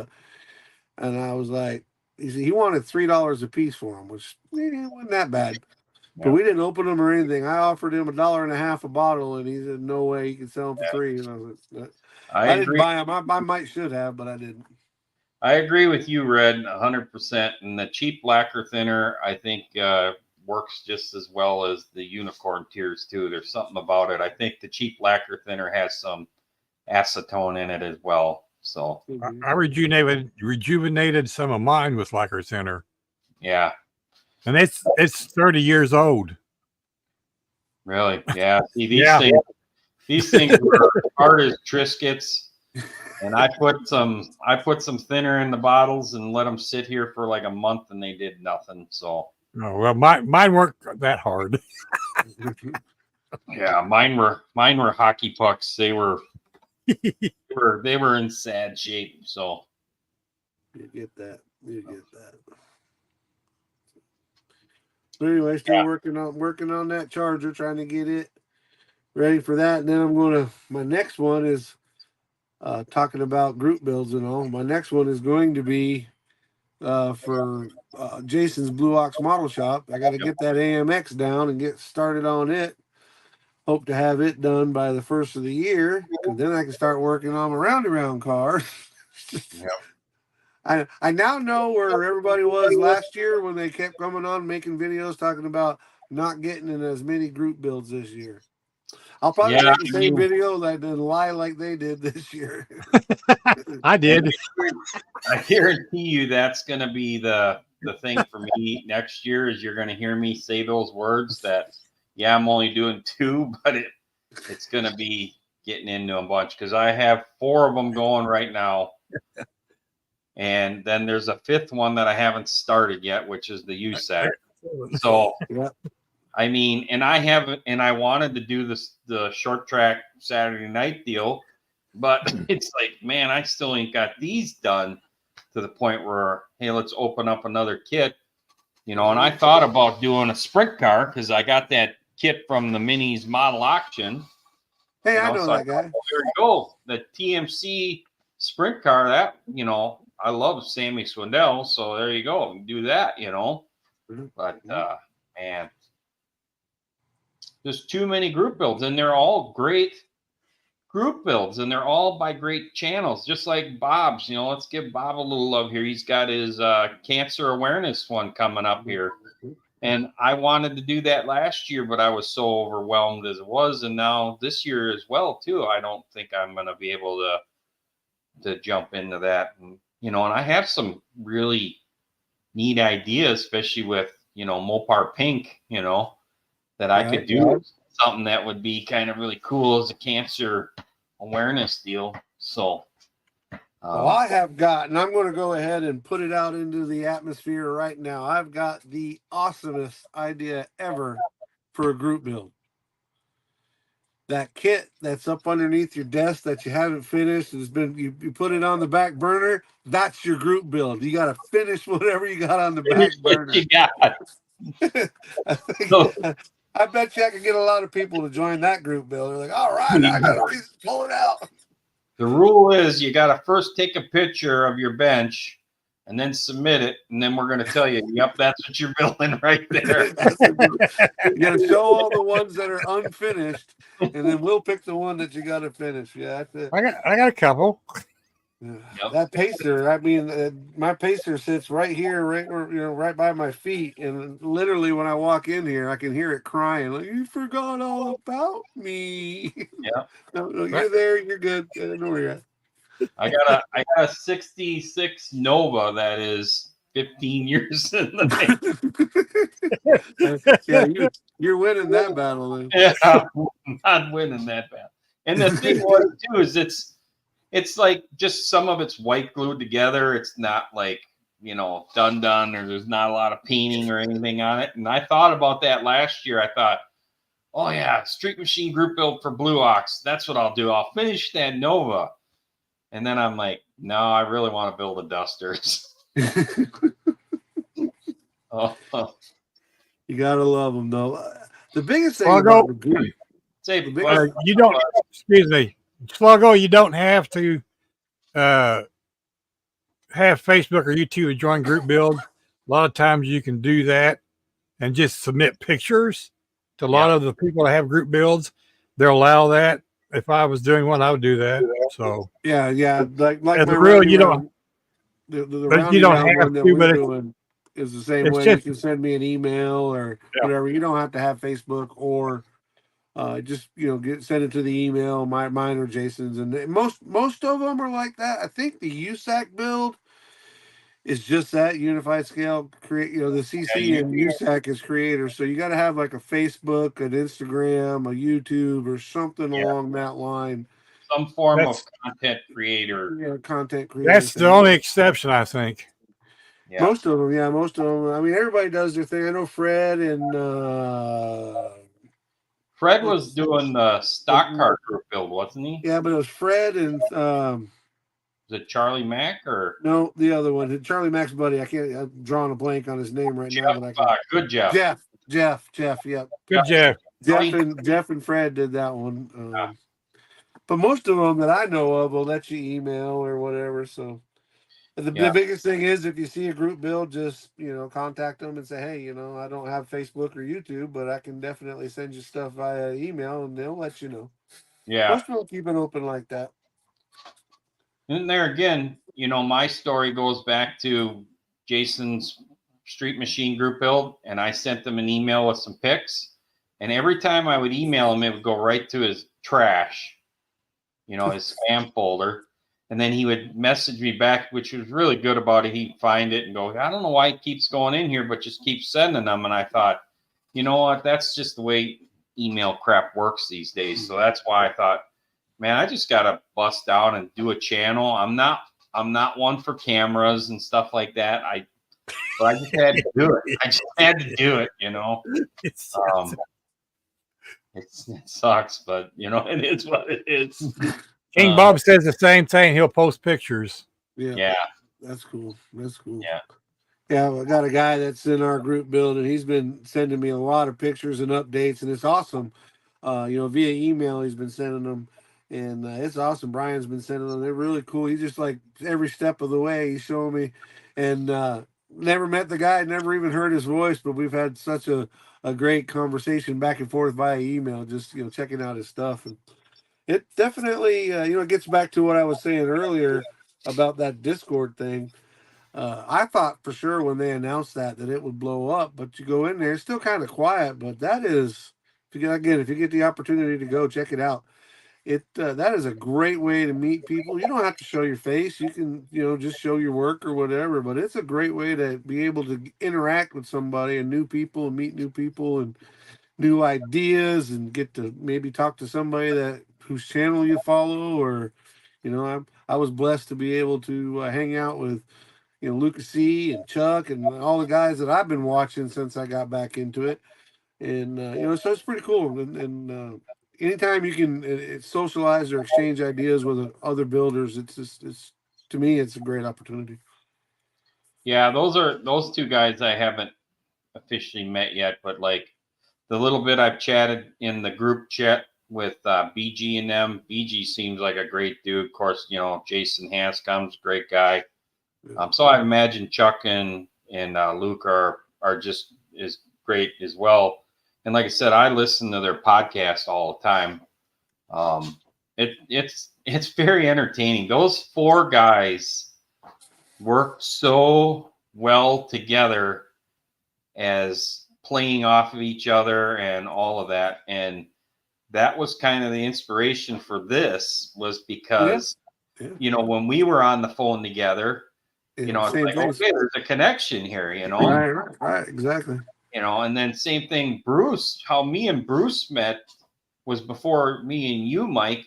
and I was like, he wanted $3 a piece for them, which wasn't that bad. But we didn't open them or anything. I offered him $1.50 a bottle, and he said no way he could sell them for $3. And I was like, I didn't buy them. I might should have, but I didn't. I agree with you, Red, 100%. And the cheap lacquer thinner, I think, works just as well as the unicorn tears too. There's something about it. I think the cheap lacquer thinner has some acetone in it as well. So I rejuvenated some of mine with lacquer thinner. Yeah. And it's 30 years old. Really? Yeah. See, these Yeah. things were hard as Triscuits. And I put some thinner in the bottles and let them sit here for like a month, and they did nothing. So Oh, well, mine weren't that hard. yeah, mine were hockey pucks. They were in sad shape. So You get that. But anyway, still working on that charger, trying to get it ready for that. And then my next one is talking about group builds and all. My next one is going to be for Jason's Blue Ox Model Shop. I got to get that AMX down and get started on it. Hope to have it done by the first of the year, because then I can start working on my round-around car. I now know where everybody was last year when they kept coming on making videos talking about not getting in as many group builds this year. I'll probably make the same video that didn't lie like they did this year. I did. I guarantee you that's going to be the thing for me next year, is you're going to hear me say those words that, yeah, I'm only doing 2, but it's going to be getting into a bunch, because I have 4 of them going right now. And then there's a 5th one that I haven't started yet, which is the USAC. So, I mean, and I wanted to do the short track Saturday night deal, but it's like, man, I still ain't got these done to the point where, hey, let's open up another kit, and I thought about doing a sprint car, because I got that kit from the Minis model auction. Hey, I know that guy. There you go. The TMC sprint car, that, I love Sammy Swindell, so there you go. Do that, But man, there's too many group builds, and they're all great group builds, and they're all by great channels, just like Bob's. Let's give Bob a little love here. He's got his cancer awareness one coming up here. And I wanted to do that last year, but I was so overwhelmed as it was. And now this year as well, too. I don't think I'm going to be able to jump into that. And I have some really neat idea, especially with, Mopar Pink, that I could Right, do right. something that would be kind of really cool as a cancer awareness deal. So, Well, I have got, and I'm going to go ahead and put it out into the atmosphere right now. I've got the awesomest idea ever for a group build. That kit that's up underneath your desk that you haven't finished has been you put it on the back burner. That's your group build. You got to finish whatever you got on the back burner. you got. I, think, So, I bet you I could get a lot of people to join that group build. They're like, all right, I got a reason to pull it out. the rule is you got to first take a picture of your bench and then submit it, and then we're going to tell you, yep, that's what you're building right there. You got to show all the ones that are unfinished, and then we'll pick the one that you got to finish. Yeah, that's it. I got a couple. Yeah. Yep. That pacer, I mean, my pacer sits right here, right by my feet, and literally when I walk in here, I can hear it crying, like, "You forgot all about me." Yeah. No, you're there, you're good. I know where you're at. I got a 66 Nova that is 15 years in the making. Yeah, you're winning that battle then. Yeah, I'm not winning that bad. And the thing was too is it's like just some of it's white glued together. It's not like, done, or there's not a lot of painting or anything on it. And I thought about that last year. I thought, oh yeah, Street Machine group build for Blue Ox. That's what I'll do. I'll finish that Nova. And then I'm like, no, I really want to build a Dusters. Oh. You gotta love them though. The biggest thing Sluggo, about the group, you don't. Excuse me, Sluggo. You don't have to have Facebook or YouTube to join group build. A lot of times you can do that and just submit pictures to a lot of the people that have group builds. They'll allow that. If I was doing one, I would do that. So yeah, like as my a real, roundy you don't. round, the But roundy you don't round have one that to. we're But doing is the same it's way. just You can send me an email or whatever. You don't have to have Facebook or just send it to the email, mine or Jason's, and most of them are like that. I think the USAC build is just that unified scale create. The CC and USAC is creators, so you got to have like a Facebook, an Instagram, a YouTube, or something along that line. Some form of content creator. Yeah, content creator. That's the only exception, I think. Yeah. Most of them, yeah, most of them. I mean, everybody does their thing. I know Fred and Fred was doing the stock car group build, wasn't he? yeah, but it was Fred and was it Charlie Mack or no, the other one, Charlie Mack's buddy. I'm drawing a blank on his name right Jeff? now, but I can. Good Jeff. Jeff. Yep. Good Jeff. Jeff and Fred did that one. But most of them that I know of will let you email or whatever. So the biggest thing is if you see a group build, just contact them and say, hey, I don't have Facebook or YouTube, but I can definitely send you stuff via email, and they'll let you know. Yeah. Most people keep it open like that. And there again, my story goes back to Jason's Street Machine group build, and I sent them an email with some pics, and every time I would email him, it would go right to his trash, his spam folder. And then he would message me back, which was really good about it. He'd find it and go, I don't know why it keeps going in here, but just keep sending them. And I thought, you know what? That's just the way email crap works these days. So that's why I thought, man, I just got to bust out and do a channel. I'm not one for cameras and stuff like that. But I just had to do it. I just had to do it, It sucks, but it is what it is. King Bob says the same thing. He'll post pictures. Yeah. That's cool. Yeah. Yeah, I got a guy that's in our group build, and he's been sending me a lot of pictures and updates, and it's awesome. Via email, he's been sending them, and it's awesome. Brian's been sending them. They're really cool. He's just like every step of the way he's showing me, and never met the guy, never even heard his voice, but we've had such a great conversation back and forth via email, just checking out his stuff. And it definitely it gets back to what I was saying earlier about that Discord thing. I thought for sure when they announced that it would blow up, but you go in there, it's still kind of quiet, but that is, if you get the opportunity to go check it out. that is a great way to meet people. You don't have to show your face. You can, just show your work or whatever, but it's a great way to be able to interact with somebody and new people and meet new people and new ideas and get to maybe talk to somebody that whose channel you follow. Or I was blessed to be able to hang out with Lucas C and Chuck and all the guys that I've been watching since I got back into it. And so it's pretty cool. And anytime you can socialize or exchange ideas with other builders, it's to me it's a great opportunity. Yeah, those two guys I haven't officially met yet, but like the little bit I've chatted in the group chat with BG and them, BG seems like a great dude. Of course, Jason Hanscom's a great guy. So I imagine Chuck and Luke are just as great as well. And like I said, I listen to their podcast all the time. It's very entertaining. Those four guys work so well together as playing off of each other and all of that. And that was kind of the inspiration for this, was because, when we were on the phone together, it's like, okay, there's a connection here, Right, exactly. And then same thing, Bruce, how me and Bruce met was before me and you, Mike.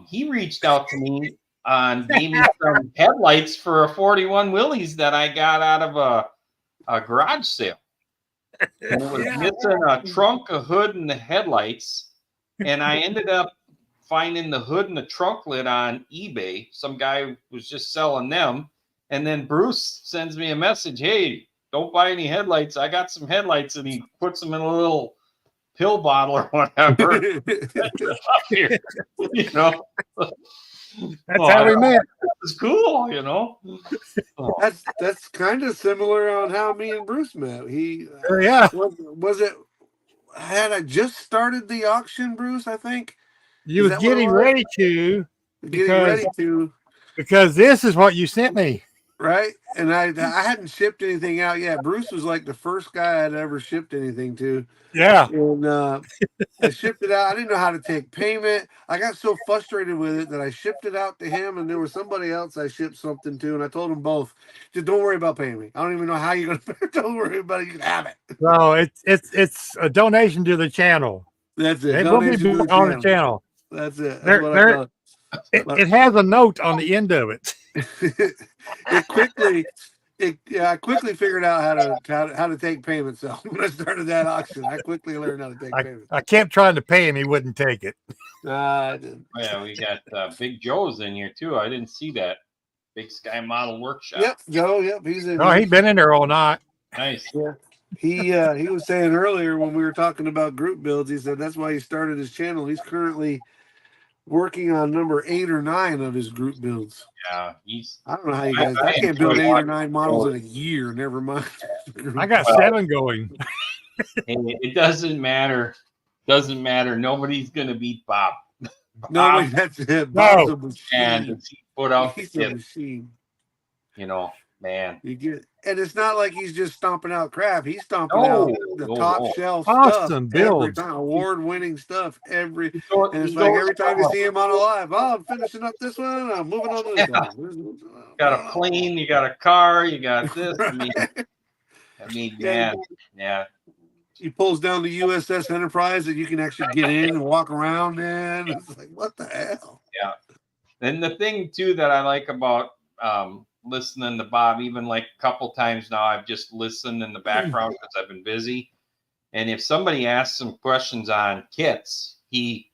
He reached out to me and gave me some headlights for a 41 Willys that I got out of a garage sale. And it was missing a trunk, a hood, and the headlights. And I ended up finding the hood and the trunk lid on eBay. Some guy was just selling them. And then Bruce sends me a message, hey, don't buy any headlights. I got some headlights. And he puts them in a little pill bottle or whatever. That's how we met. It's cool, That's kind of similar on how me and Bruce met. He was it had I just started the auction, Bruce, I think. You was getting ready to because this is what you sent me. Right. And I hadn't shipped anything out yet. Bruce was like the first guy I'd ever shipped anything to. Yeah. And I shipped it out. I didn't know how to take payment. I got so frustrated with it that I shipped it out to him, and there was somebody else I shipped something to, and I told them both, just don't worry about paying me. I don't even know how you're gonna don't worry about it, you can have it. No, it's a donation to the channel. That's it. It will be on the channel. That's it. That's what I thought. It has a note on the end of it. I quickly figured out how to take payments. So when I started that auction, I quickly learned how to take payments. I kept trying to pay him; he wouldn't take it. I didn't. Yeah, we got Big Joe's in here too. I didn't see that. Big Sky Model Workshop. Yep, Joe. Yep, he's in. Oh, he's been in there all night. Nice. Yeah. He was saying earlier when we were talking about group builds, he said that's why he started his channel. He's currently working on number 8 or 9 of his group builds. Yeah, I don't know how you guys. I can't build 8 or 9 models in a year. Never mind. I got 7 going. Hey, it doesn't matter. Doesn't matter. Nobody's gonna beat Bob. No, that's it. Bob's a machine. And he put out He's a machine. Man. You get, and it's not like he's just stomping out crap. He's stomping out the top shelf awesome stuff. Builds. Award-winning stuff. And it's like every time you see him on a live, I'm finishing up this one. I'm moving on to this one. Got a plane. You got a car. You got this. I mean, man. Yeah. He pulls down the USS Enterprise that you can actually get in and walk around in. It's like, what the hell? Yeah. And the thing, too, that I like about listening to Bob, even like a couple times now, I've just listened in the background because I've been busy. And if somebody asks some questions on kits, he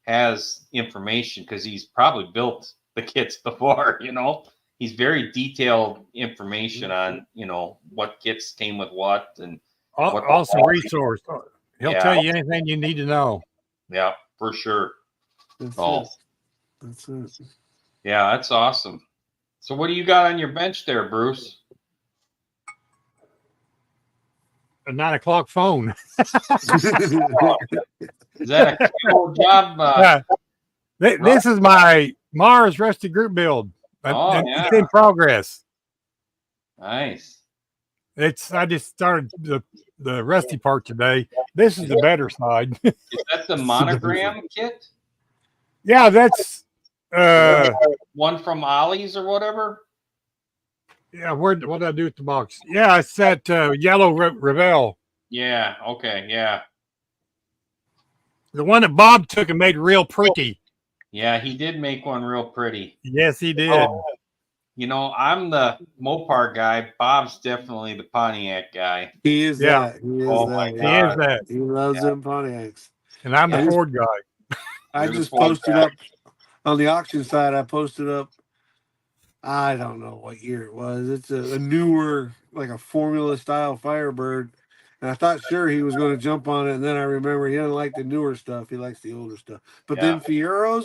has information because he's probably built the kits before, He's very detailed information on, what kits came with what and awesome resource. He'll tell you anything you need to know. Yeah, for sure. That's it. Yeah, that's awesome. So what do you got on your bench there, Bruce? A 9 o'clock phone. Is that a cool job? This is my Mars Rusty group build. It's in progress. Nice. I just started the rusty part today. This is the better side. Is that the monogram kit? Yeah, that's One from Ollie's or whatever. yeah. What did I do with the box? Yeah, it's that yellow Revell, Yeah. Okay. Yeah. the one that Bob took and made real pretty. Yeah. He did make one real pretty. Yes, he did. You know, I'm the Mopar guy. Bob's definitely the Pontiac guy. He is Yeah, that. He is Oh my that. he Yeah. is that, He loves them Pontiacs. and I'm the I just Ford guy. I You're the just Ford posted guy. up on the auction side. I posted up. I don't know what year it was. It's a newer, like a Formula style Firebird. And I thought sure he was going to jump on it, and then I remember he doesn't like the newer stuff. He likes the older stuff. But Yeah. then Fieros,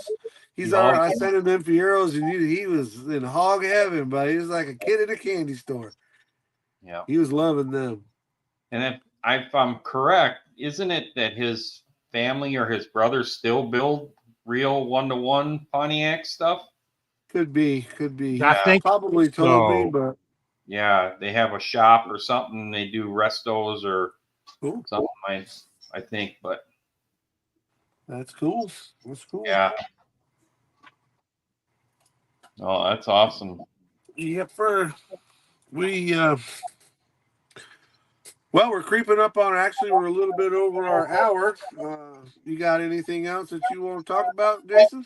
He he's all right. loves I them. sent him them Fieros, and he was in hog heaven, but he was like a kid in a candy store. Yeah. He was loving them. And if I'm correct, isn't it that his family or his brothers still build real one-to-one Pontiac stuff? Could be. He I think probably told me, so. but Yeah, they have a shop or something. They do restos or cool. something. I think, but That's cool. That's cool. yeah. Oh, that's awesome. Yep, we well, we're creeping up on. Actually, we're a little bit over our hour. You got anything else that you want to talk about, Jason?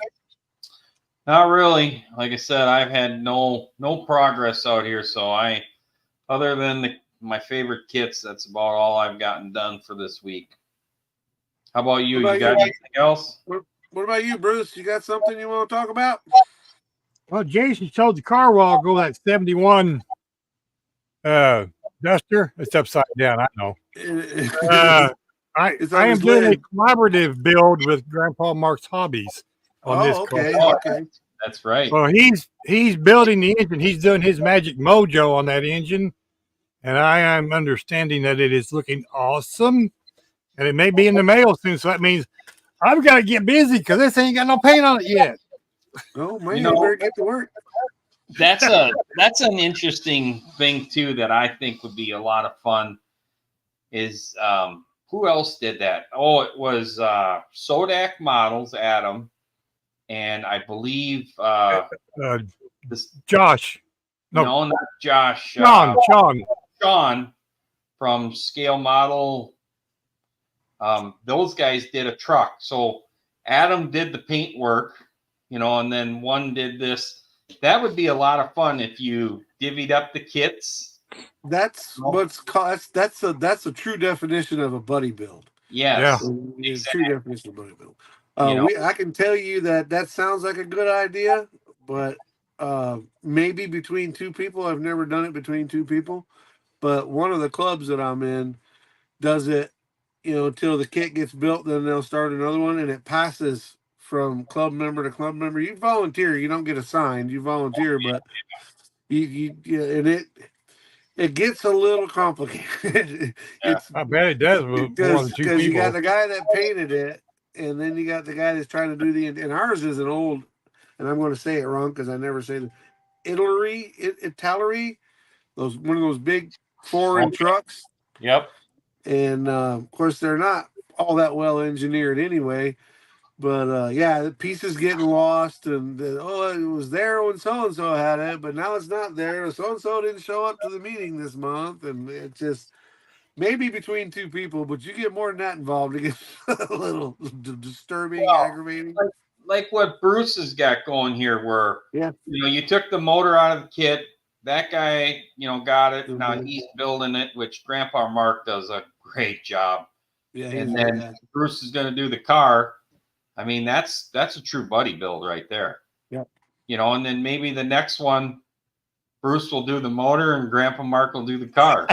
Not really. Like I said, I've had no progress out here. So other than my favorite kits, that's about all I've gotten done for this week. How about you? What about You got you? anything else? What about you, Bruce? You got something you want to talk about? Well, Jason showed the car while ago that 71 Duster. It's upside down. I know. I It's on am his doing a lid. collaborative build with Grandpa Mark's Hobbies on this car. Okay, Oh, okay. That's right. Well, he's building the engine. He's doing his magic mojo on that engine, and I am understanding that it is looking awesome, and it may be in the mail soon. So that means I've got to get busy because this ain't got no paint on it yet. Oh man, You you know- better get to work. That's an interesting thing too that I think would be a lot of fun. Is who else did that? Oh, it was Sodak Models, Adam, and I believe this. Josh, no, No, not Josh. Sean. Sean from Scale Model. Those guys did a truck. So Adam did the paint work, and then one did this. That would be a lot of fun if you divvied up the kits. That's what's called. That's a true definition of a buddy build. Yes. Yeah, it's a true definition of buddy build. You know. I can tell you that sounds like a good idea, but maybe between two people. I've never done it between two people, but one of the clubs that I'm in does it. Until the kit gets built, then they'll start another one, and it passes from club member to club member. You volunteer, you don't get assigned. You volunteer, but and it gets a little complicated. I bet it does with more than two Because you got people. the guy that painted it, and then you got the guy that's trying to do and ours is an old, and I'm going to say it wrong because I never say the Italeri, one of those big foreign trucks. Yep. And of course, they're not all that well engineered anyway. But yeah, the pieces getting lost, and it was there when so and so had it, but now it's not there. So and so didn't show up to the meeting this month, and it's just maybe between two people, but you get more than that involved. It gets a little disturbing, aggravating. Like what Bruce has got going here, where Yeah, you took the motor out of the kit. That guy, got it. Now Mhm. he's building it, which Grandpa Mark does a great job. yeah, And then Bruce is going to do the car. I mean, that's a true buddy build right there. Yeah. And then maybe the next one, Bruce will do the motor and Grandpa Mark will do the car.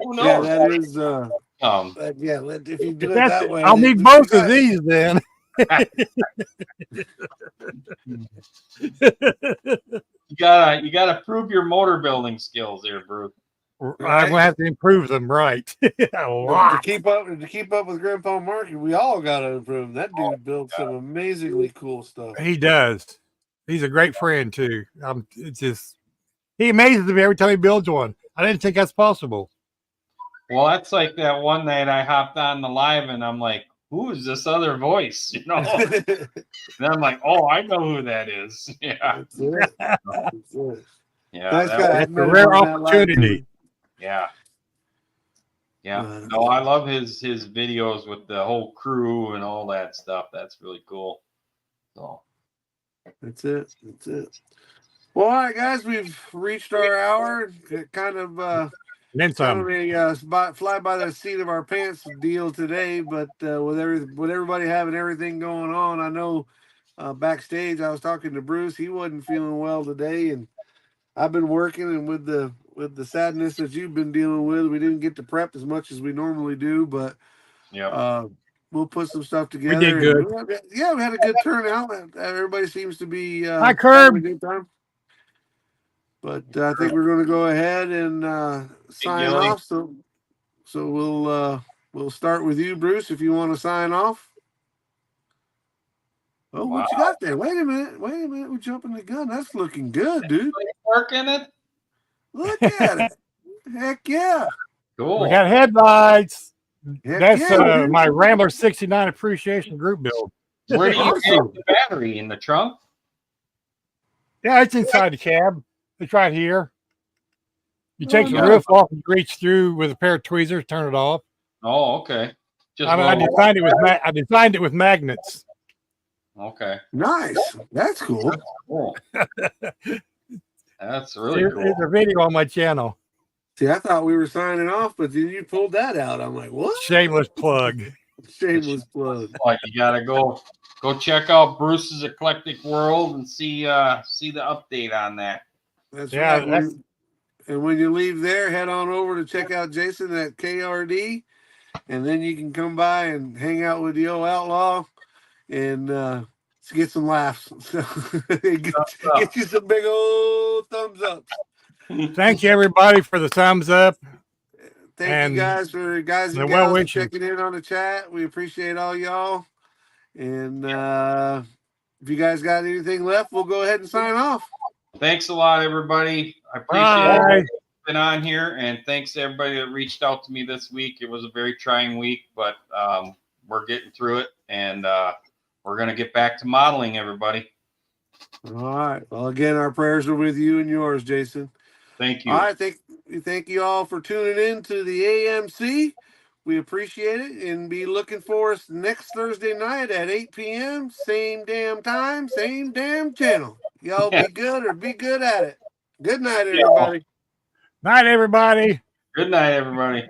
Who knows? Yeah, that is. If you do it that way, I'll need both of these then. You gotta prove your motor building skills there, Bruce. I'm gonna have to improve them, right? A lot. To keep up with Grandpa Mark, we all got to improve. That dude built some amazingly cool stuff. He does. He's a great friend too. It's just he amazes me every time he builds one. I didn't think that's possible. Well, that's like that one night I hopped on the live and I'm like, who is this other voice? You know, and I'm like, oh, I know who that is. Yeah, That's it. That's it. yeah, Nice that guy. I was, It's a met him rare on that live opportunity. stream. yeah, yeah. Uh, No, I love his videos with the whole crew and all that stuff. That's really cool. So That's it. That's it. Well, all right, guys, we've reached our hour. Kind of Then kind of some. a fly by the seat of our pants deal today, but with everybody having everything going on, I know backstage I was talking to Bruce. He wasn't feeling well today, and I've been working, and with the sadness that you've been dealing with, we didn't get to prep as much as we normally do, but yeah, we'll put some stuff We did together. good. And yeah, we had a good turnout. Everybody seems to be Hi, having a Curb. good time. But I think we're going to go ahead and sign Gilly. off. So we'll start with you, Bruce, if you want to sign off. Oh, Wow. what you got there? Wait a minute. We're jumping the gun. That's looking good, dude. Working it. Look at it. Heck yeah. Cool. We got headlights. Heck That's yeah, dude. my Rambler 69 appreciation group build. Where do you Awesome. have the battery in the trunk? Yeah, it's inside the cab. It's right here. You take the yeah. roof off and reach through with a pair of tweezers, turn it off. Oh, okay. Just I designed it with magnets. okay. Nice. That's cool. Cool. That's really There's cool. a video on my channel. See, I thought we were signing off, but then you pulled that out. I'm like, what? Shameless plug. Shameless plug. Like you gotta go check out Bruce's Eclectic World and see the update on that. That's Yeah, right. And when you leave there, head on over to check out Jason at KRD, and then you can come by and hang out with the old outlaw and get some laughs. Get you some big old thumbs up. Thank you, everybody, for the thumbs up. Thank you guys and gals for checking in on the chat. We appreciate all y'all. And if you guys got anything left, we'll go ahead and sign off. Thanks a lot, everybody. I appreciate everybody that's been on here, and thanks to everybody that reached out to me this week. It was a very trying week, but we're getting through it, and we're going to get back to modeling, everybody. All right. Well, again, our prayers are with you and yours, Jason. Thank you. All right. Thank you all for tuning in to the AMC. We appreciate it, and be looking for us next Thursday night at 8 p.m. Same damn time, same damn channel. Y'all be good or be good at it. Good night, everybody. Night, everybody. Good night, everybody.